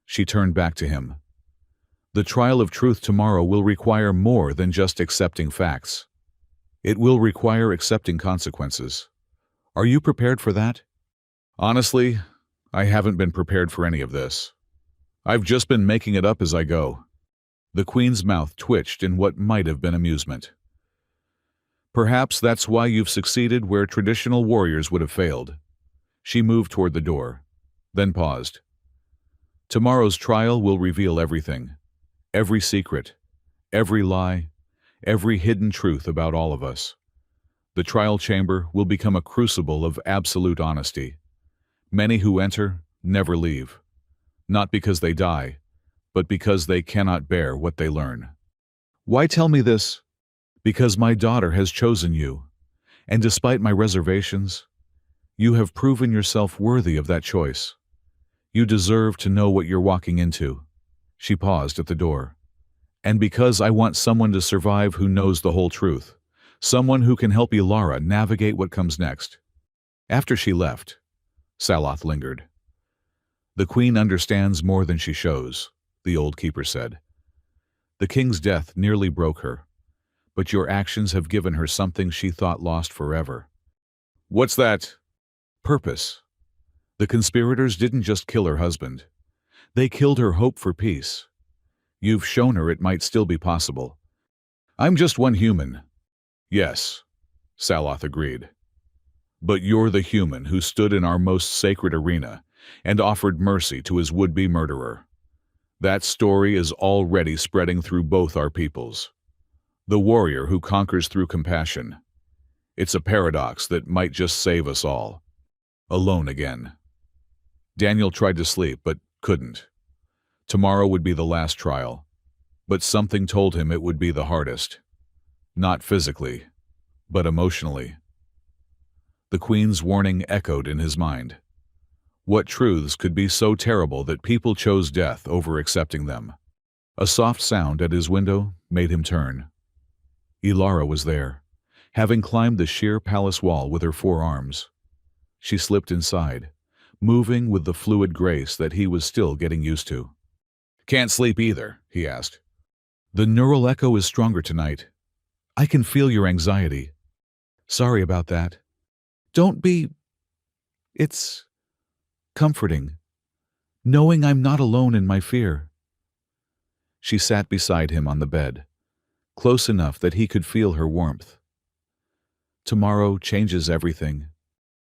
She turned back to him. "The trial of truth tomorrow will require more than just accepting facts. It will require accepting consequences. Are you prepared for that?" "Honestly, I haven't been prepared for any of this. I've just been making it up as I go." The Queen's mouth twitched in what might have been amusement. "Perhaps that's why you've succeeded where traditional warriors would have failed." She moved toward the door, then paused. "Tomorrow's trial will reveal everything. Every secret, every lie, every hidden truth about all of us. The trial chamber will become a crucible of absolute honesty. Many who enter never leave, not because they die, but because they cannot bear what they learn." "Why tell me this?" "Because my daughter has chosen you, and despite my reservations, you have proven yourself worthy of that choice. You deserve to know what you're walking into." She paused at the door. "And because I want someone to survive who knows the whole truth, someone who can help Ilara navigate what comes next." After she left, Saloth lingered. "The Queen understands more than she shows," the old keeper said. "The king's death nearly broke her, but your actions have given her something she thought lost forever." "What's that?" "Purpose. The conspirators didn't just kill her husband. They killed her hope for peace. You've shown her it might still be possible." "I'm just one human." "Yes," Saloth agreed. "But you're the human who stood in our most sacred arena and offered mercy to his would-be murderer. That story is already spreading through both our peoples. The warrior who conquers through compassion. It's a paradox that might just save us all." Alone again. Daniel tried to sleep, but couldn't. Tomorrow would be the last trial, but something told him it would be the hardest. Not physically, but emotionally. The Queen's warning echoed in his mind. What truths could be so terrible that people chose death over accepting them? A soft sound at his window made him turn. Ilara was there, having climbed the sheer palace wall with her 4 arms. She slipped inside, moving with the fluid grace that he was still getting used to. "Can't sleep either?" he asked. "The neural echo is stronger tonight. I can feel your anxiety. Sorry about that. Don't be... It's comforting, knowing I'm not alone in my fear." She sat beside him on the bed, close enough that he could feel her warmth. "Tomorrow changes everything."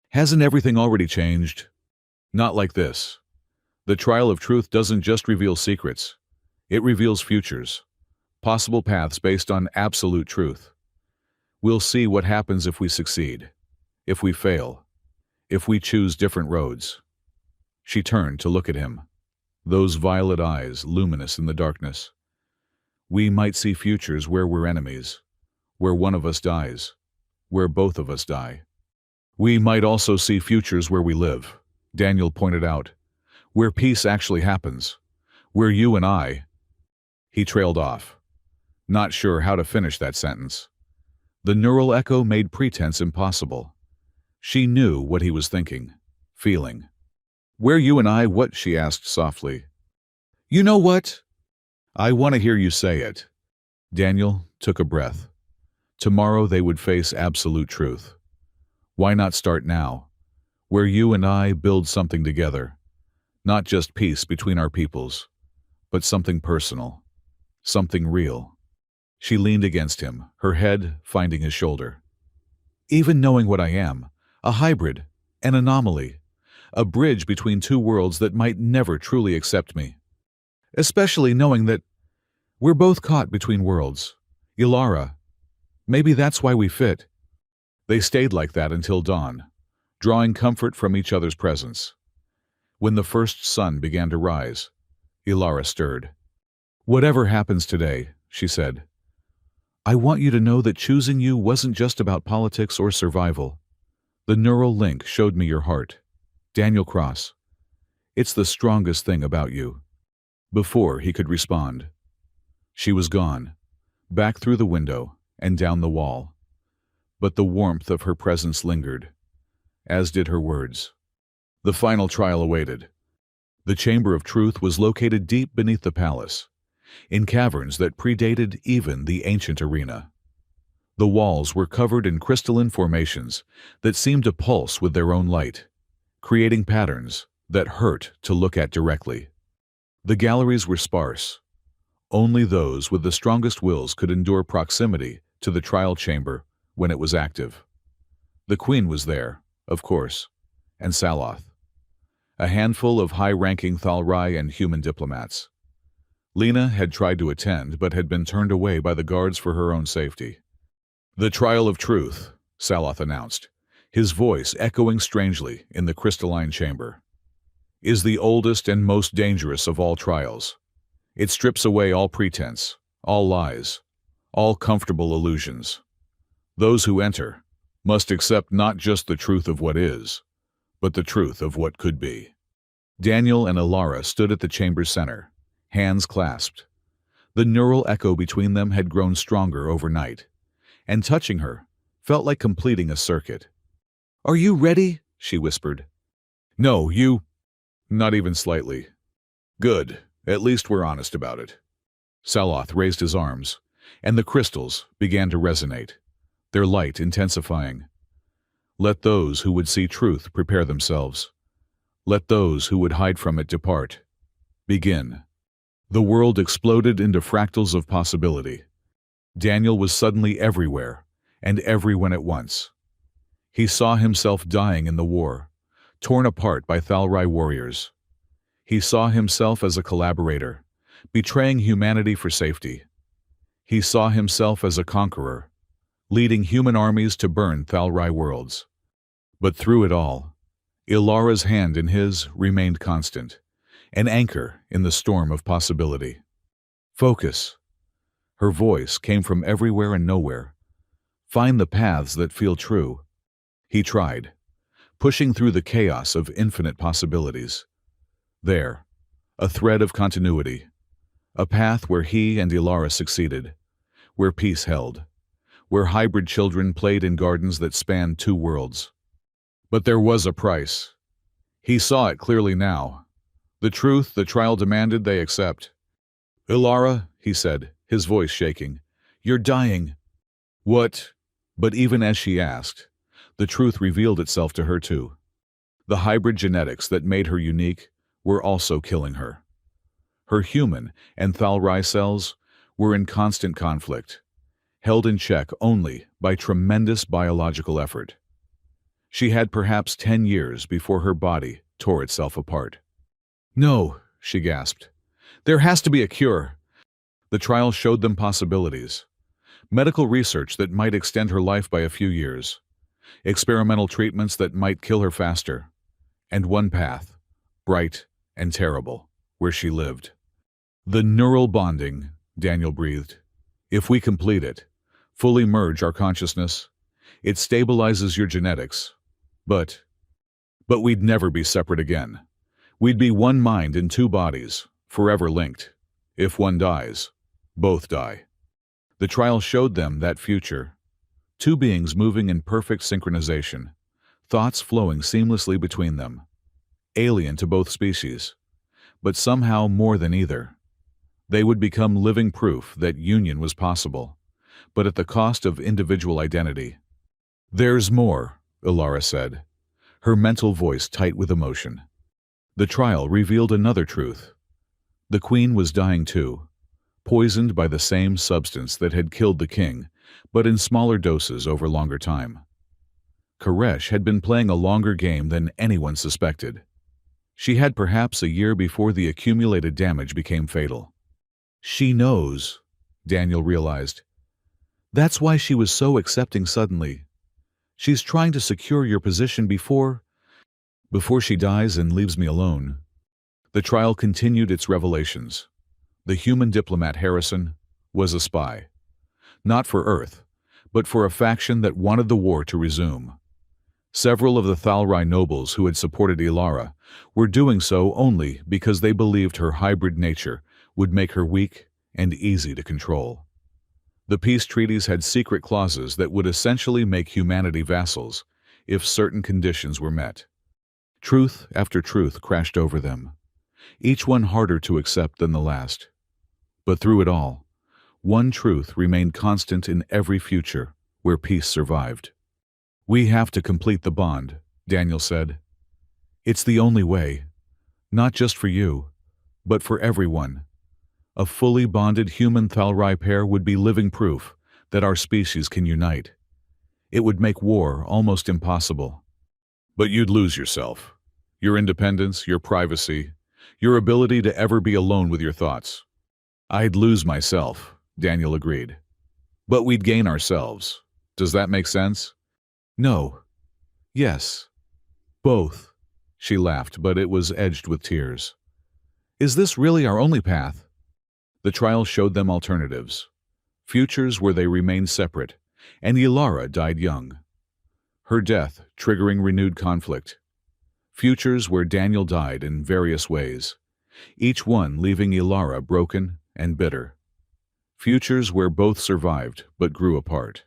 "Hasn't everything already changed?" "Not like this. The trial of truth doesn't just reveal secrets. It reveals futures, possible paths based on absolute truth. We'll see what happens if we succeed, if we fail, if we choose different roads." She turned to look at him, those violet eyes luminous in the darkness. "We might see futures where we're enemies, where one of us dies, where both of us die. We might also see futures where we live," Daniel pointed out, "where peace actually happens, where you and I—" He trailed off, not sure how to finish that sentence. The neural echo made pretense impossible. She knew what he was thinking, feeling. "Where you and I what?" she asked softly. You know what? I want to hear you say it. Daniel took a breath. Tomorrow they would face absolute truth. Why not start now, where you and I build something together? Not just peace between our peoples, but something personal, something real. She leaned against him, her head finding his shoulder. Even knowing what I am, a hybrid, an anomaly, a bridge between two worlds that might never truly accept me. Especially knowing that we're both caught between worlds. Ilara, maybe that's why we fit. They stayed like that until dawn, drawing comfort from each other's presence. When the first sun began to rise, Ilara stirred. Whatever happens today, she said, I want you to know that choosing you wasn't just about politics or survival. The neural link showed me your heart. Daniel Cross. It's the strongest thing about you. Before he could respond, she was gone, back through the window and down the wall. But the warmth of her presence lingered, as did her words. The final trial awaited. The Chamber of Truth was located deep beneath the palace, in caverns that predated even the ancient arena. The walls were covered in crystalline formations that seemed to pulse with their own light, creating patterns that hurt to look at directly. The galleries were sparse. Only those with the strongest wills could endure proximity to the trial chamber when it was active. The Queen was there, of course, and Saloth. A handful of high-ranking Thalrai and human diplomats. Lena had tried to attend but had been turned away by the guards for her own safety. The trial of truth, Saloth announced, his voice echoing strangely in the crystalline chamber, is the oldest and most dangerous of all trials. It strips away all pretense, all lies, all comfortable illusions. Those who enter must accept not just the truth of what is, but the truth of what could be. Daniel and Ilara stood at the chamber's center, hands clasped. The neural echo between them had grown stronger overnight, and touching her felt like completing a circuit. Are you ready? She whispered. No, you... Not even slightly. Good. At least we're honest about it. Saloth raised his arms, and the crystals began to resonate, their light intensifying. Let those who would see truth prepare themselves. Let those who would hide from it depart. Begin. The world exploded into fractals of possibility. Daniel was suddenly everywhere, and everyone at once. He saw himself dying in the war, torn apart by Thalrai warriors. He saw himself as a collaborator, betraying humanity for safety. He saw himself as a conqueror, leading human armies to burn Thalrai worlds. But through it all, Ilara's hand in his remained constant, an anchor in the storm of possibility. Focus. Her voice came from everywhere and nowhere. Find the paths that feel true. He tried, pushing through the chaos of infinite possibilities. There, a thread of continuity, a path where he and Ilara succeeded, where peace held, where hybrid children played in gardens that spanned two worlds. But there was a price. He saw it clearly now. The truth the trial demanded they accept. Ilara, he said, his voice shaking, you're dying. What? But even as she asked, the truth revealed itself to her too. The hybrid genetics that made her unique were also killing her. Her human and Thalrai cells were in constant conflict, held in check only by tremendous biological effort. She had perhaps 10 years before her body tore itself apart. No, she gasped. There has to be a cure. The trial showed them possibilities. Medical research that might extend her life by a few years. Experimental treatments that might kill her faster. And one path, bright and terrible, where she lived. The neural bonding, Daniel breathed. If we complete it, fully merge our consciousness, it stabilizes your genetics. But we'd never be separate again. We'd be one mind in two bodies, forever linked. If one dies, both die. The trial showed them that future. Two beings moving in perfect synchronization, thoughts flowing seamlessly between them. Alien to both species, but somehow more than either. They would become living proof that union was possible, but at the cost of individual identity. "There's more," Ilara said, her mental voice tight with emotion. The trial revealed another truth. The queen was dying too, poisoned by the same substance that had killed the king, but in smaller doses over longer time. Koresh had been playing a longer game than anyone suspected. She had perhaps a year before the accumulated damage became fatal. "She knows," Daniel realized. "That's why she was so accepting suddenly. She's trying to secure your position before she dies and leaves me alone." The trial continued its revelations. The human diplomat Harrison was a spy. Not for Earth, but for a faction that wanted the war to resume. Several of the Thalrai nobles who had supported Ilara were doing so only because they believed her hybrid nature would make her weak and easy to control. The peace treaties had secret clauses that would essentially make humanity vassals if certain conditions were met. Truth after truth crashed over them, each one harder to accept than the last. But through it all, one truth remained constant in every future where peace survived. "We have to complete the bond," Daniel said. "It's the only way, not just for you, but for everyone. A fully bonded human Thalrai pair would be living proof that our species can unite. It would make war almost impossible." "But you'd lose yourself. Your independence, your privacy, your ability to ever be alone with your thoughts." "I'd lose myself," Daniel agreed. "But we'd gain ourselves. Does that make sense?" "No. Yes. Both." She laughed, but it was edged with tears. "Is this really our only path?" The trial showed them alternatives. Futures where they remained separate, and Ilara died young. Her death triggering renewed conflict. Futures where Daniel died in various ways, each one leaving Ilara broken and bitter. Futures where both survived but grew apart,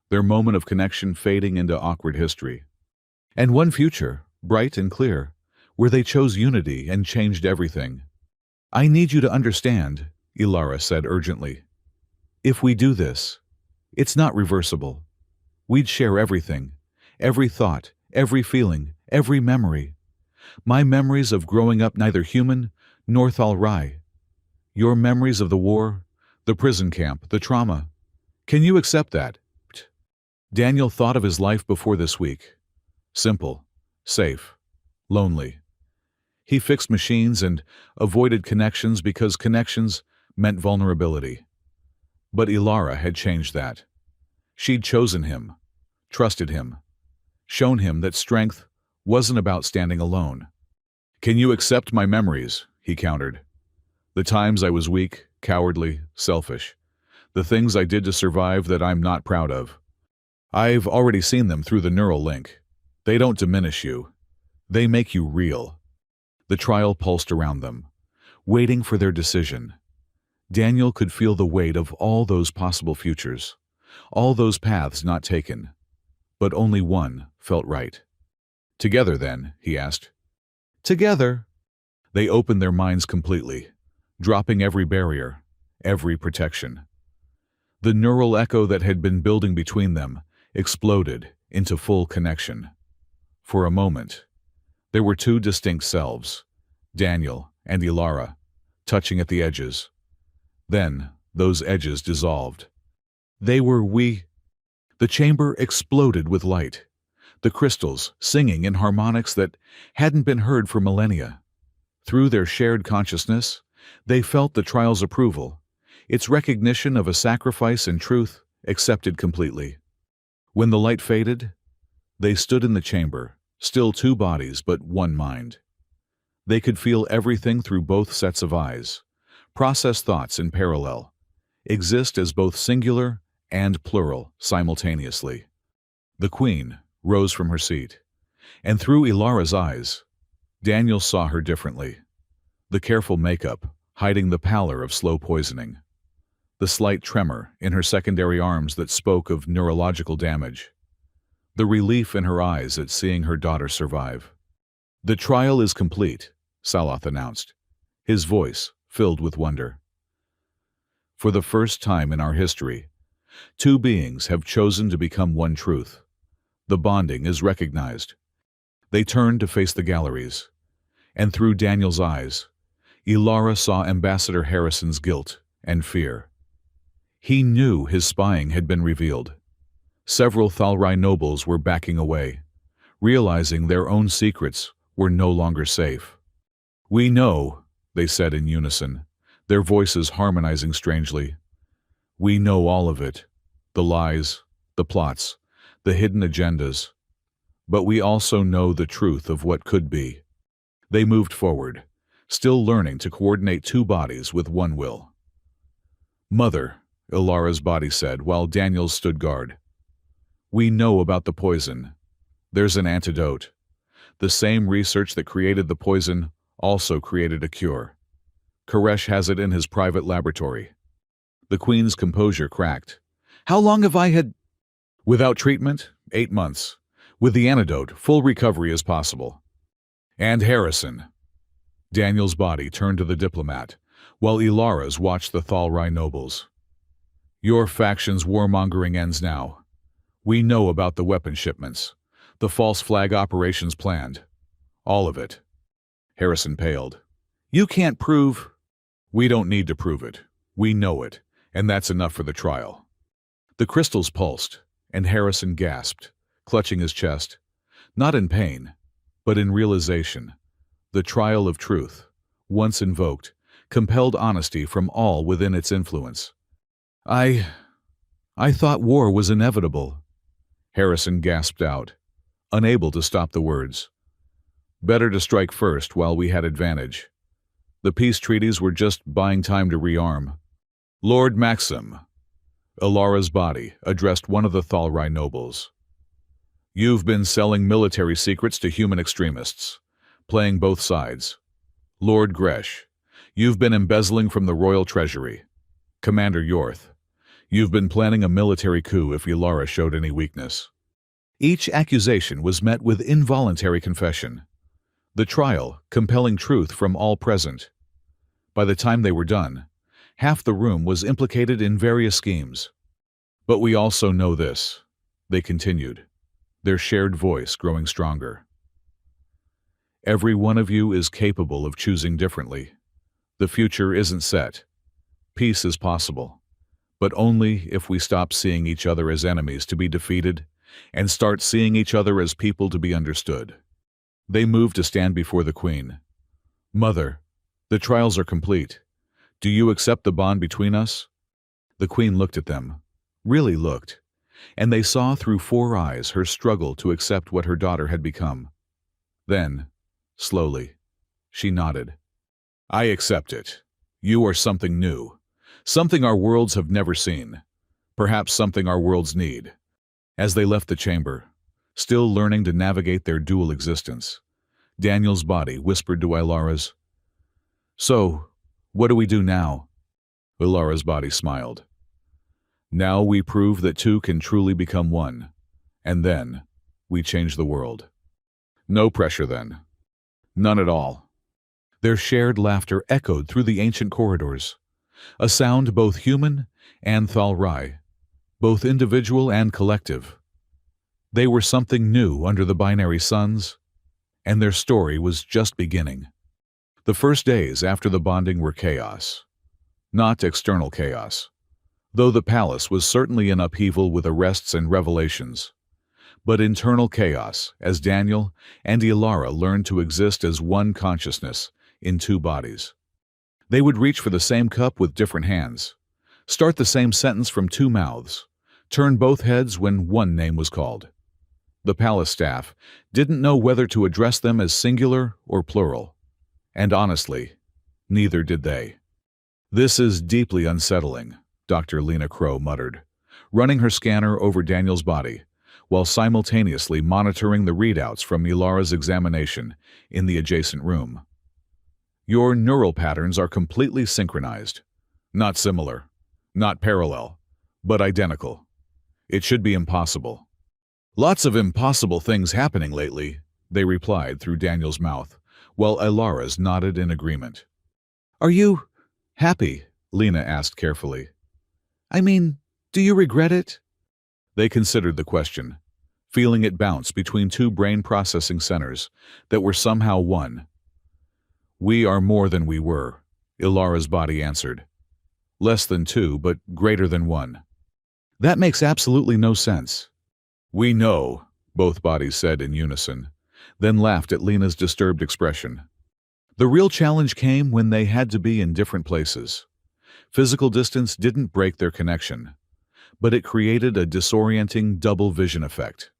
their moment of connection fading into awkward history. And one future, bright and clear, where they chose unity and changed everything. "I need you to understand," Ilara said urgently. "If we do this, it's not reversible. We'd share everything, every thought, every feeling, every memory. My memories of growing up neither human nor Thalrai. Your memories of the war, the prison camp, the trauma. Can you accept that?" Daniel thought of his life before this week. Simple, safe, lonely. He fixed machines and avoided connections because connections meant vulnerability. But Ilara had changed that. She'd chosen him, trusted him, shown him that strength wasn't about standing alone. "Can you accept my memories?" he countered. "The times I was weak, cowardly, selfish. The things I did to survive that I'm not proud of. I've already seen them through the neural link. They don't diminish you. They make you real." The trial pulsed around them, waiting for their decision. Daniel could feel the weight of all those possible futures, all those paths not taken. But only one felt right. "Together, then?" he asked. "Together." They opened their minds completely, dropping every barrier, every protection. The neural echo that had been building between them exploded into full connection. For a moment, there were two distinct selves, Daniel and Ilara, touching at the edges. Then, those edges dissolved. They were we. The chamber exploded with light, the crystals singing in harmonics that hadn't been heard for millennia. Through their shared consciousness, they felt the trial's approval, its recognition of a sacrifice and truth accepted completely. When the light faded, they stood in the chamber, still two bodies but one mind. They could feel everything through both sets of eyes, process thoughts in parallel, exist as both singular and plural simultaneously. The queen rose from her seat, and through Ilara's eyes, Daniel saw her differently. The careful makeup hiding the pallor of slow poisoning. The slight tremor in her secondary arms that spoke of neurological damage. The relief in her eyes at seeing her daughter survive. "The trial is complete," Salath announced. his voice filled with wonder. For the first time in our history, two beings have chosen to become one truth. The bonding is recognized. They turned to face the galleries, and through Daniel's eyes, Ilara saw Ambassador Harrison's guilt and fear. He knew his spying had been revealed. Several Thalrai nobles were backing away, realizing their own secrets were no longer safe. "We know," they said in unison, their voices harmonizing strangely. "We know all of it, the lies, the plots, the hidden agendas. But we also know the truth of what could be." They moved forward, still learning to coordinate two bodies with one will. "Mother," Ilara's body said while Daniel's stood guard. "We know about the poison. There's an antidote. The same research that created the poison also created a cure. Koresh has it in his private laboratory." The Queen's composure cracked. "How long have I had—" "Without treatment, 8 months. With the antidote, full recovery is possible." "And Harrison." Daniel's body turned to the diplomat, while Ilara's watched the Thalrai nobles. "Your faction's warmongering ends now. We know about the weapon shipments, the false flag operations planned. All of it." Harrison paled. "You can't prove—" "We don't need to prove it. We know it, and that's enough for the trial." The crystals pulsed, and Harrison gasped, clutching his chest, not in pain, but in realization. The trial of truth, once invoked, compelled honesty from all within its influence. I thought war was inevitable," Harrison gasped out, unable to stop the words. "Better to strike first while we had advantage. The peace treaties were just buying time to rearm." "Lord Maxim," Ilara's body addressed one of the Thalrai nobles. "You've been selling military secrets to human extremists, playing both sides. Lord Gresh, you've been embezzling from the royal treasury. Commander Yorth, you've been planning a military coup if Ilara showed any weakness." Each accusation was met with involuntary confession. The trial compelling truth from all present. By the time they were done, half the room was implicated in various schemes. "But we also know this," they continued, their shared voice growing stronger. "Every one of you is capable of choosing differently. The future isn't set. Peace is possible, but only if we stop seeing each other as enemies to be defeated and start seeing each other as people to be understood." They moved to stand before the Queen. "Mother, the trials are complete. Do you accept the bond between us?" The Queen looked at them, really looked, and they saw through 4 eyes her struggle to accept what her daughter had become. Then, slowly, she nodded. "I accept it. You are something new, something our worlds have never seen, perhaps something our worlds need." As they left the chamber, still learning to navigate their dual existence, Daniel's body whispered to Ilara's, "So, what do we do now?" Ilara's body smiled. "Now we prove that two can truly become one, and then we change the world." "No pressure then." "None at all." Their shared laughter echoed through the ancient corridors, a sound both human and Thalrai, both individual and collective. They were something new under the binary suns, and their story was just beginning. The first days after the bonding were chaos. Not external chaos, though the palace was certainly in upheaval with arrests and revelations, but internal chaos as Daniel and Ilara learned to exist as one consciousness in 2 bodies. They would reach for the same cup with different hands, start the same sentence from 2 mouths, turn both heads when one name was called. The palace staff didn't know whether to address them as singular or plural, and honestly, neither did they. "This is deeply unsettling," Dr. Lena Crow muttered, running her scanner over Daniel's body, while simultaneously monitoring the readouts from Ilara's examination in the adjacent room. "Your neural patterns are completely synchronized. Not similar, not parallel, but identical. It should be impossible." "Lots of impossible things happening lately," they replied through Daniel's mouth, while Ilara's nodded in agreement. Are you happy? Lena asked carefully. I mean, do you regret it? They considered the question, feeling it bounce between two brain processing centers that were somehow one. We are more than we were, Ilara's body answered. Less than two, but greater than one. That makes absolutely no sense. We know, both bodies said in unison, then laughed at Lena's disturbed expression. The real challenge came when they had to be in different places. Physical distance didn't break their connection, but it created a disorienting double vision effect.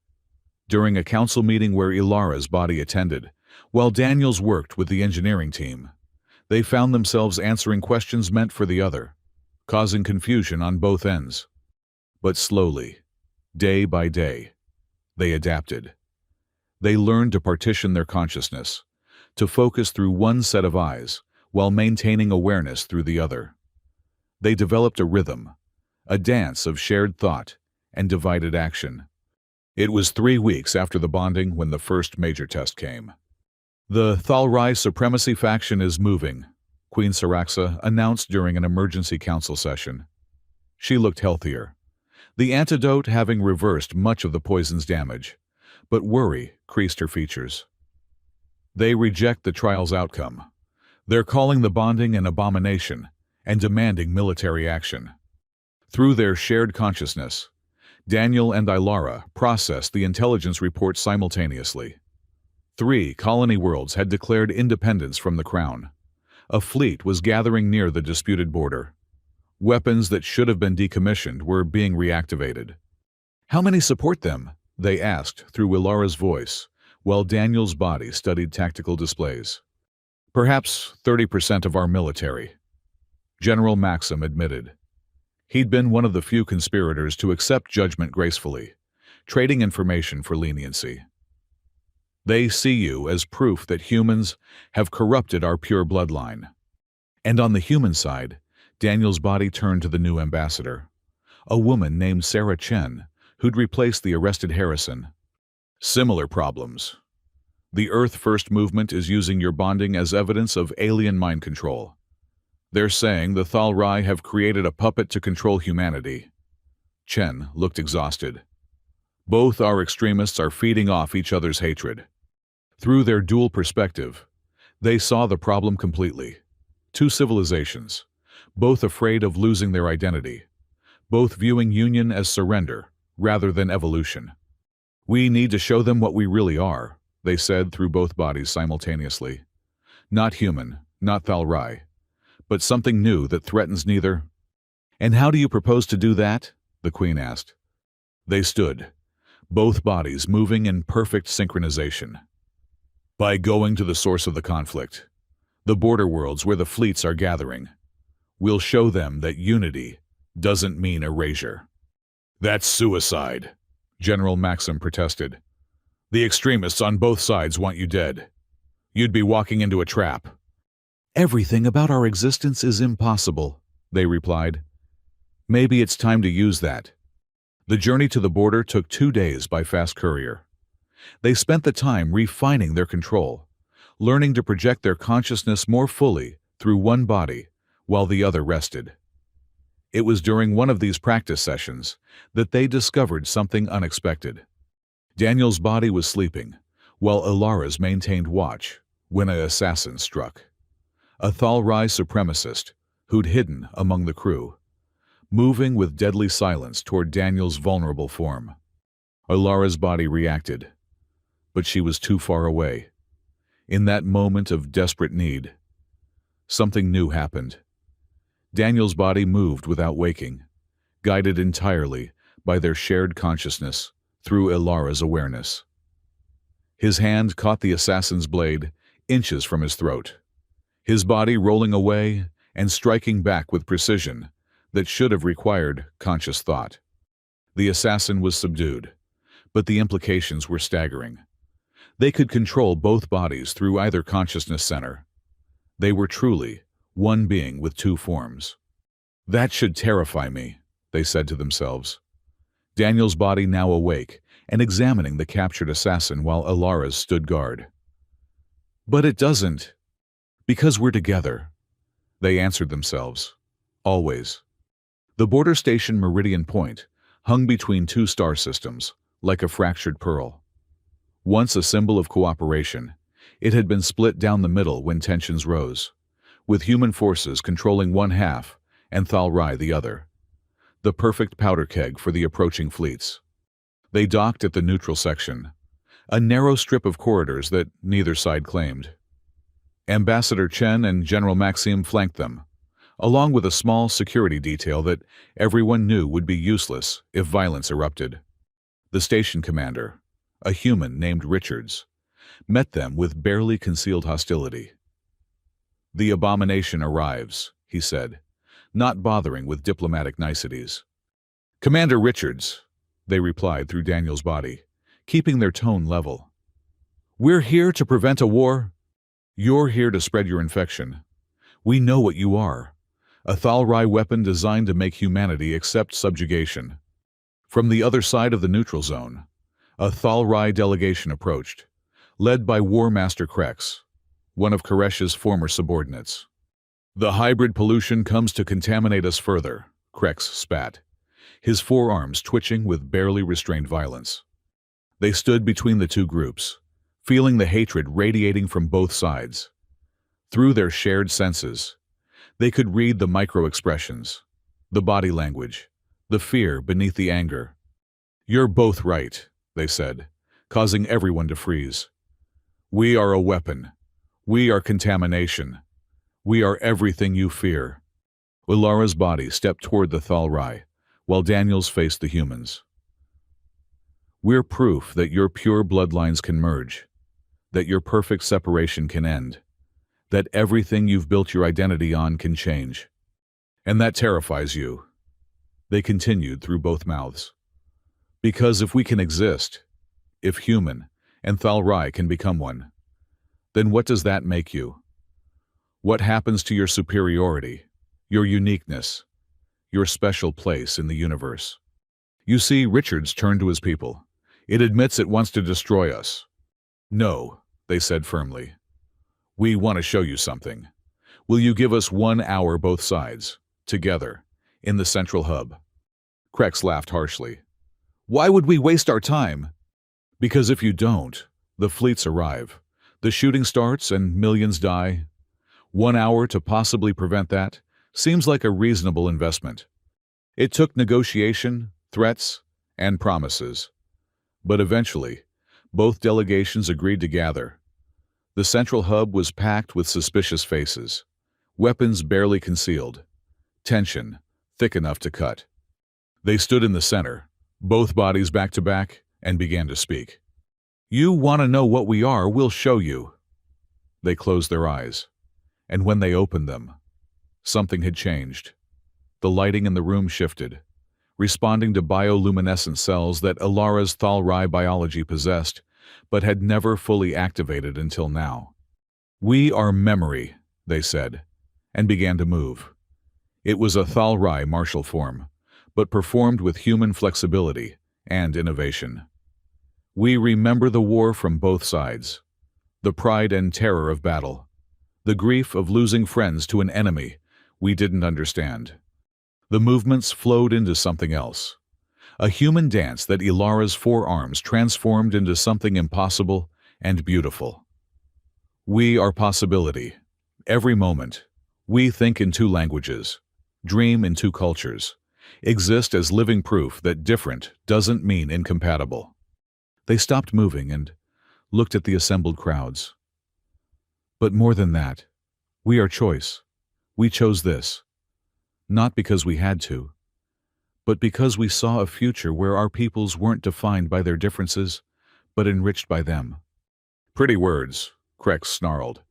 During a council meeting where Ilara's body attended, while Daniels worked with the engineering team, they found themselves answering questions meant for the other, causing confusion on both ends. But slowly, day by day, they adapted. They learned to partition their consciousness, to focus through one set of eyes while maintaining awareness through the other. They developed a rhythm, a dance of shared thought and divided action. It was 3 weeks after the bonding when the first major test came. The Thalrai supremacy faction is moving, Queen Saraxa announced during an emergency council session. She looked healthier, the antidote having reversed much of the poison's damage, but worry creased her features. They reject the trial's outcome. They're calling the bonding an abomination and demanding military action. Through their shared consciousness, Daniel and Ilara processed the intelligence report simultaneously. 3 colony worlds had declared independence from the Crown. A fleet was gathering near the disputed border. Weapons that should have been decommissioned were being reactivated. How many support them? They asked through Ilara's voice, while Daniel's body studied tactical displays. Perhaps 30% of our military, General Maxim admitted. He'd been one of the few conspirators to accept judgment gracefully, trading information for leniency. They see you as proof that humans have corrupted our pure bloodline. And on the human side, Daniel's body turned to the new ambassador, a woman named Sarah Chen, who'd replaced the arrested Harrison. Similar problems. The Earth First movement is using your bonding as evidence of alien mind control. They're saying the Thalrai have created a puppet to control humanity. Chen looked exhausted. Both our extremists are feeding off each other's hatred. Through their dual perspective, they saw the problem completely. 2 civilizations, both afraid of losing their identity, both viewing union as surrender rather than evolution. We need to show them what we really are, they said through both bodies simultaneously. Not human, not Thalrai, but something new that threatens neither. And how do you propose to do that? The Queen asked. They stood, both bodies moving in perfect synchronization. By going to the source of the conflict, the border worlds where the fleets are gathering, we'll show them that unity doesn't mean erasure. That's suicide, General Maxim protested. The extremists on both sides want you dead. You'd be walking into a trap. Everything about our existence is impossible, they replied. Maybe it's time to use that. The journey to the border took 2 days by fast courier. They spent the time refining their control, learning to project their consciousness more fully through one body while the other rested. It was during one of these practice sessions that they discovered something unexpected. Daniel's body was sleeping, while Ilara's maintained watch when an assassin struck. A Thalrai supremacist who'd hidden among the crew, moving with deadly silence toward Daniel's vulnerable form. Ilara's body reacted, but she was too far away. In that moment of desperate need, something new happened. Daniel's body moved without waking, guided entirely by their shared consciousness through Ilara's awareness. His hand caught the assassin's blade inches from his throat, his body rolling away and striking back with precision that should have required conscious thought. The assassin was subdued, but the implications were staggering. They could control both bodies through either consciousness center. They were truly one being with 2 forms. That should terrify me, they said to themselves. Daniel's body now awake and examining the captured assassin while Ilara's stood guard. But it doesn't. Because we're together. They answered themselves. Always. The border station Meridian Point hung between two star systems, like a fractured pearl. Once a symbol of cooperation, it had been split down the middle when tensions rose, with human forces controlling one half and Thalrai the other. The perfect powder keg for the approaching fleets. They docked at the neutral section, a narrow strip of corridors that neither side claimed. Ambassador Chen and General Maxime flanked them, along with a small security detail that everyone knew would be useless if violence erupted. The station commander, a human named Richards, met them with barely concealed hostility. "The abomination arrives," he said, not bothering with diplomatic niceties. "Commander Richards," they replied through Daniel's body, keeping their tone level. "We're here to prevent a war. You're here to spread your infection. We know what you are. A Thalrai weapon designed to make humanity accept subjugation." From the other side of the neutral zone, a Thalrai delegation approached, led by War Master Krex, one of Koresh's former subordinates. "The hybrid pollution comes to contaminate us further," Krex spat, his forearms twitching with barely restrained violence. They stood between the two groups, feeling the hatred radiating from both sides. Through their shared senses, they could read the micro-expressions, the body language, the fear beneath the anger. "You're both right," they said, causing everyone to freeze. "We are a weapon. We are contamination. We are everything you fear." Ulara's body stepped toward the Thalrai, while Daniel's faced the humans. "We're proof that your pure bloodlines can merge, that your perfect separation can end, that everything you've built your identity on can change. And that terrifies you," they continued through both mouths. "Because if we can exist, if human and Thalrai can become one, then what does that make you? What happens to your superiority, your uniqueness, your special place in the universe?" You see, Richards turned to his people. "It admits it wants to destroy us." "No," they said firmly. "We want to show you something. Will you give us 1 hour both sides, together, in the central hub?" Krex laughed harshly. "Why would we waste our time?" "Because if you don't, the fleets arrive, the shooting starts and millions die. 1 hour to possibly prevent that seems like a reasonable investment." It took negotiation, threats, and promises. But eventually, both delegations agreed to gather. The central hub was packed with suspicious faces, weapons barely concealed, tension thick enough to cut. They stood in the center, both bodies back to back, and began to speak. "You want to know what we are, we'll show you." They closed their eyes, and when they opened them, something had changed. The lighting in the room shifted, responding to bioluminescent cells that Ulara's Thalrai biology possessed, but had never fully activated until now. "We are memory," they said, and began to move. It was a Thalrai martial form, but performed with human flexibility and innovation. "We remember the war from both sides, the pride and terror of battle, the grief of losing friends to an enemy we didn't understand." The movements flowed into something else, a human dance that Ulara's forearms transformed into something impossible and beautiful. "We are possibility. Every moment, we think in 2 languages, dream in 2 cultures, exist as living proof that different doesn't mean incompatible." They stopped moving and looked at the assembled crowds. "But more than that, we are choice. We chose this. Not because we had to, but because we saw a future where our peoples weren't defined by their differences, but enriched by them." "Pretty words," Krex snarled,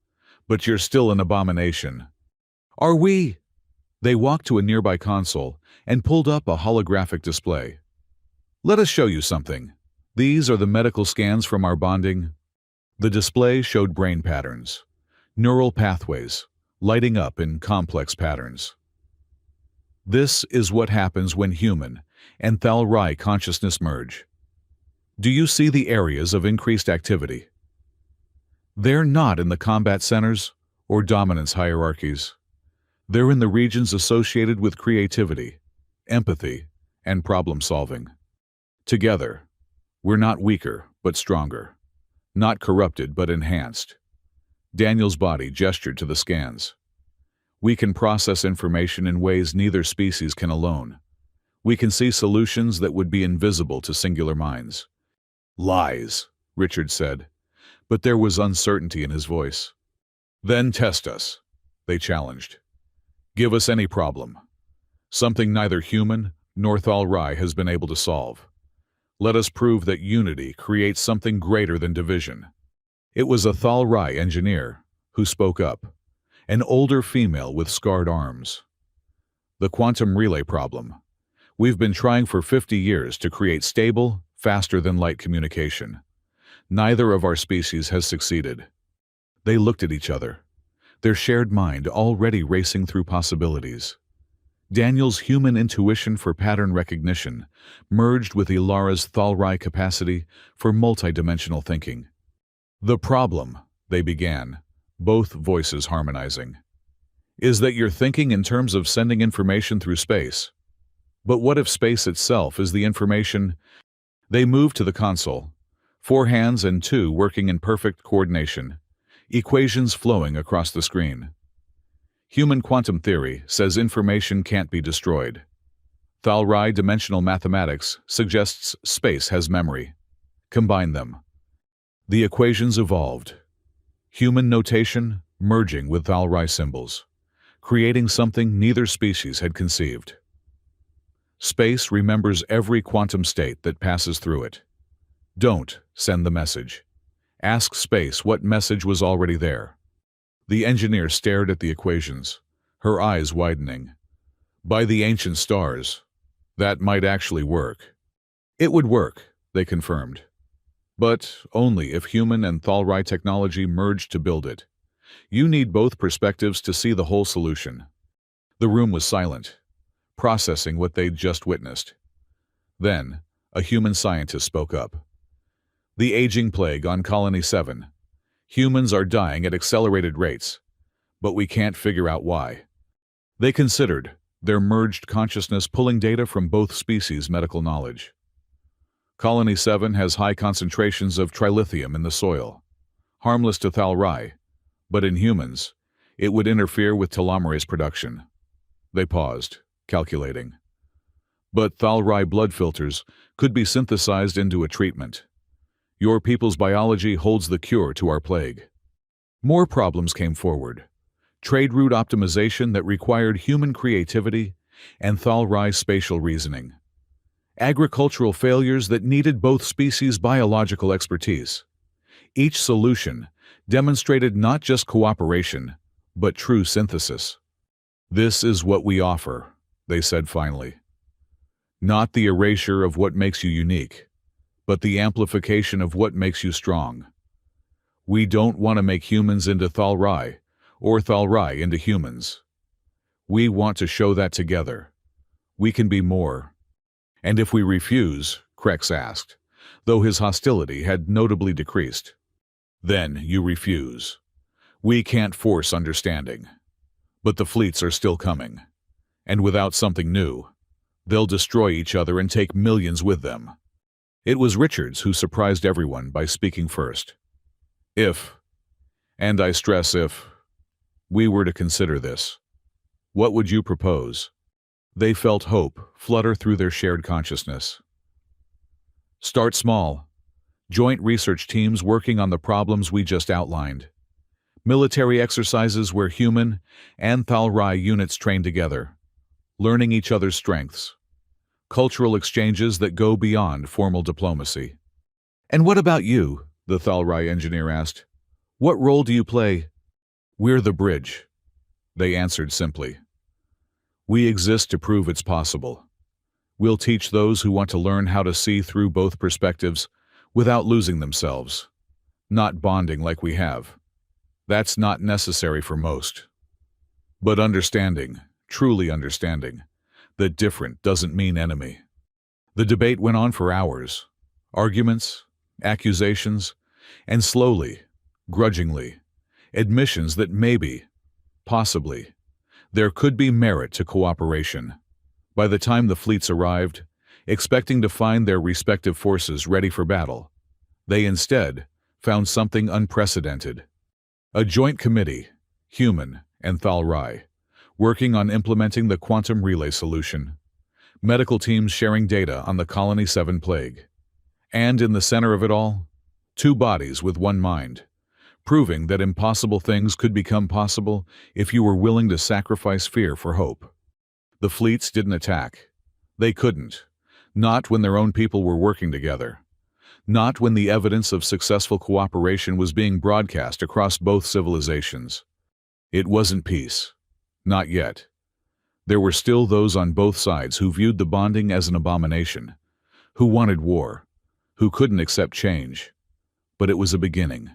"but you're still an abomination." "Are we?" They walked to a nearby console and pulled up a holographic display. "Let us show you something. These are the medical scans from our bonding." The display showed brain patterns, neural pathways, lighting up in complex patterns. "This is what happens when human and Thalrai consciousness merge. Do you see the areas of increased activity? They're not in the combat centers or dominance hierarchies. They're in the regions associated with creativity, empathy, and problem-solving. Together, we're not weaker, but stronger. Not corrupted, but enhanced. Daniel's body gestured to the scans. We can process information in ways neither species can alone. We can see solutions that would be invisible to singular minds. Lies, Richard said, but there was uncertainty in his voice. Then test us, they challenged. Give us any problem. Something neither human nor Thalrai has been able to solve. Let us prove that unity creates something greater than division. It was a Thalrai engineer who spoke up, an older female with scarred arms. The quantum relay problem. We've been trying for 50 years to create stable, faster-than-light communication. Neither of our species has succeeded. They looked at each other, their shared mind already racing through possibilities. Daniel's human intuition for pattern recognition merged with Ilara's Thalrai capacity for multidimensional thinking. The problem, they began, both voices harmonizing, is that you're thinking in terms of sending information through space. But what if space itself is the information? They moved to the console, 4 hands and 2 working in perfect coordination, equations flowing across the screen. Human quantum theory says information can't be destroyed. Thalrai dimensional mathematics suggests space has memory. Combine them. The equations evolved. Human notation merging with Thalrai symbols, creating something neither species had conceived. Space remembers every quantum state that passes through it. Don't send the message. Ask space what message was already there. The engineer stared at the equations, her eyes widening. By the ancient stars, that might actually work. It would work, they confirmed. But only if human and Thalrai technology merged to build it. You need both perspectives to see the whole solution. The room was silent, processing what they'd just witnessed. Then, a human scientist spoke up. The aging plague on Colony 7. Humans are dying at accelerated rates, but we can't figure out why. They considered their merged consciousness pulling data from both species' medical knowledge. Colony 7 has high concentrations of trilithium in the soil, harmless to Thalrai, but in humans, it would interfere with telomerase production. They paused, calculating. But Thalrai blood filters could be synthesized into a treatment. Your people's biology holds the cure to our plague. More problems came forward. Trade route optimization that required human creativity and Thalrai spatial reasoning. Agricultural failures that needed both species' biological expertise. Each solution demonstrated not just cooperation, but true synthesis. This is what we offer, they said finally. Not the erasure of what makes you unique, but the amplification of what makes you strong. We don't want to make humans into Thalrai, or Thalrai into humans. We want to show that together. We can be more. And if we refuse, Krex asked, though his hostility had notably decreased. Then you refuse. We can't force understanding. But the fleets are still coming. And without something new, they'll destroy each other and take millions with them. It was Richards who surprised everyone by speaking first. If, and I stress if, we were to consider this, what would you propose? They felt hope flutter through their shared consciousness. Start small. Joint research teams working on the problems we just outlined. Military exercises where human and Thalrai units train together, learning each other's strengths. Cultural exchanges that go beyond formal diplomacy. And what about you? The Thalrai engineer asked. What role do you play? We're the bridge, they answered simply. We exist to prove it's possible. We'll teach those who want to learn how to see through both perspectives without losing themselves, not bonding like we have. That's not necessary for most. But understanding, truly understanding, that different doesn't mean enemy. The debate went on for hours. Arguments, accusations, and slowly, grudgingly, admissions that maybe, possibly, There could be merit to cooperation. By the time the fleets arrived, expecting to find their respective forces ready for battle, they instead found something unprecedented. A joint committee, human and Thalrai, working on implementing the quantum relay solution, medical teams sharing data on the Colony 7 plague, and in the center of it all, two bodies with one mind, proving that impossible things could become possible if you were willing to sacrifice fear for hope. The fleets didn't attack. They couldn't. Not when their own people were working together. Not when the evidence of successful cooperation was being broadcast across both civilizations. It wasn't peace. Not yet. There were still those on both sides who viewed the bonding as an abomination, who wanted war, who couldn't accept change. But it was a beginning.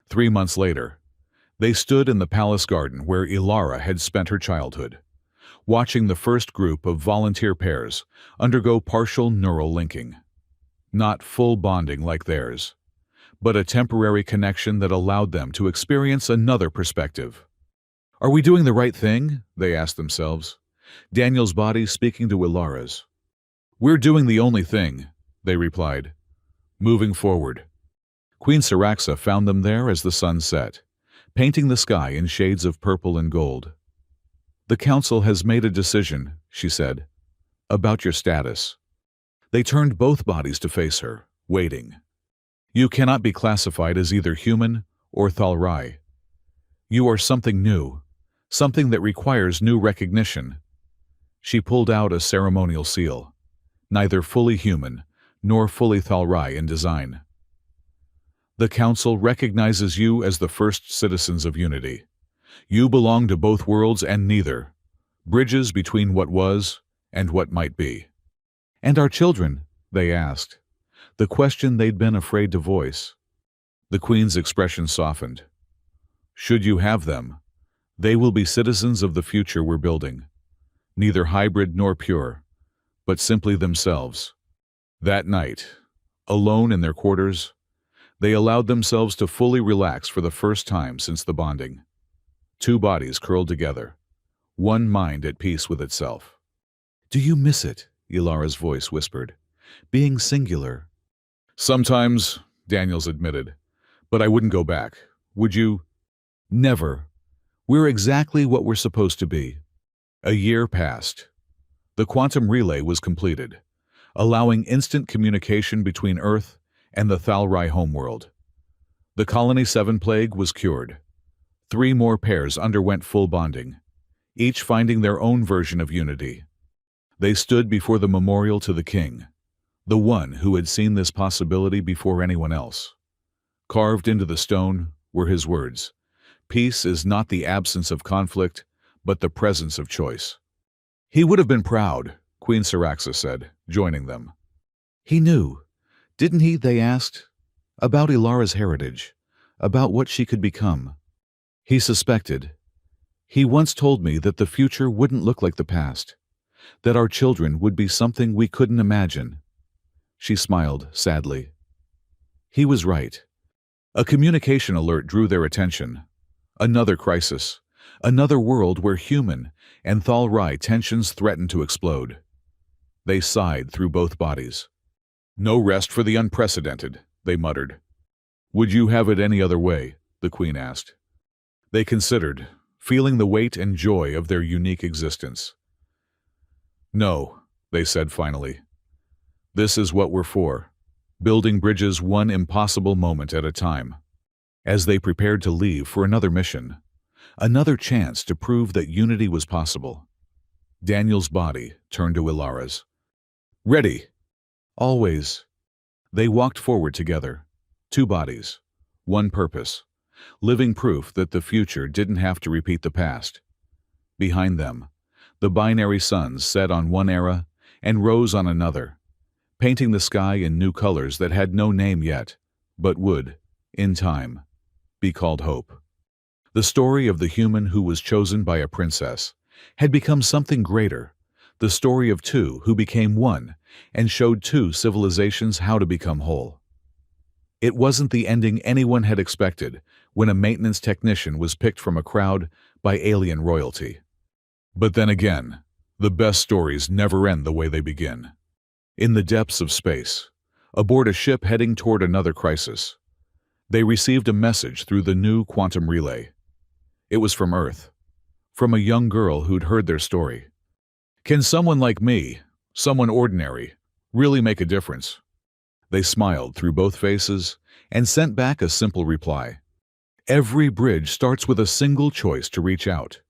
3 months later, they stood in the palace garden where Ilara had spent her childhood, watching the first group of volunteer pairs undergo partial neural linking. Not full bonding like theirs, but a temporary connection that allowed them to experience another perspective. "Are we doing the right thing?" they asked themselves, Daniel's body speaking to Ilara's. "We're doing the only thing," they replied, moving forward. Queen Siraxa found them there as the sun set, painting the sky in shades of purple and gold. "The council has made a decision," she said, "about your status." They turned both bodies to face her, waiting. "You cannot be classified as either human or Thalrai. You are something new, something that requires new recognition." She pulled out a ceremonial seal, neither fully human nor fully Thalrai in design. "The council recognizes you as the first citizens of unity. You belong to both worlds and neither, bridges between what was and what might be." "And our children?" they asked, the question they'd been afraid to voice. The Queen's expression softened. "Should you have them, they will be citizens of the future we're building, neither hybrid nor pure, but simply themselves." That night, alone in their quarters, they allowed themselves to fully relax for the first time since the bonding. Two bodies curled together, one mind at peace with itself. "Do you miss it?" Ilara's voice whispered. "Being singular." "Sometimes," Daniels admitted, "but I wouldn't go back. Would you?" "Never. We're exactly what we're supposed to be." A year passed. The quantum relay was completed, allowing instant communication between Earth and the Thalrai homeworld. The Colony 7 plague was cured. 3 more pairs underwent full bonding, each finding their own version of unity. They stood before the memorial to the king, the one who had seen this possibility before anyone else. Carved into the stone were his words: "Peace is not the absence of conflict, but the presence of choice." "He would have been proud," Queen Siraxa said, joining them. "He knew, didn't he?" they asked. "About Ilara's heritage, about what she could become." "He suspected. He once told me that the future wouldn't look like the past, that our children would be something we couldn't imagine." She smiled sadly. He was right. A communication alert drew their attention. Another crisis, another world where human and Thalrai tensions threatened to explode. They sighed through both bodies. "No rest for the unprecedented," they muttered. "Would you have it any other way?" the Queen asked. They considered, feeling the weight and joy of their unique existence. "No," they said finally. "This is what we're for, building bridges one impossible moment at a time." As they prepared to leave for another mission, another chance to prove that unity was possible, Daniel's body turned to Ilara's. "Ready." "Always." They walked forward together, two bodies, one purpose, living proof that the future didn't have to repeat the past. Behind them, the binary suns set on one era and rose on another, painting the sky in new colors that had no name yet, but would, in time, be called hope. The story of the human who was chosen by a princess had become something greater, the story of two who became one and showed two civilizations how to become whole. It wasn't the ending anyone had expected when a maintenance technician was picked from a crowd by alien royalty. But then again, the best stories never end the way they begin. In the depths of space, aboard a ship heading toward another crisis, they received a message through the new quantum relay. It was from Earth, from a young girl who'd heard their story. Can someone like me, someone ordinary, really make a difference? They smiled through both faces and sent back a simple reply. Every bridge starts with a single choice to reach out.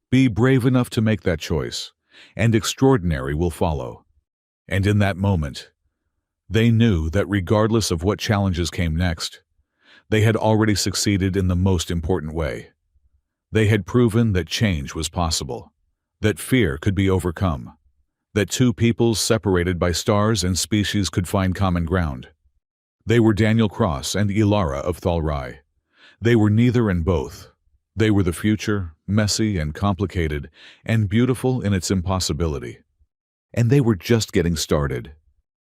Be brave enough to make that choice, and extraordinary will follow. And in that moment, they knew that regardless of what challenges came next, they had already succeeded in the most important way. They had proven that change was possible, that fear could be overcome, that two peoples separated by stars and species could find common ground. They were Daniel Cross and Ilara of Thalrai. They were neither and both. They were the future, messy and complicated, and beautiful in its impossibility. And they were just getting started.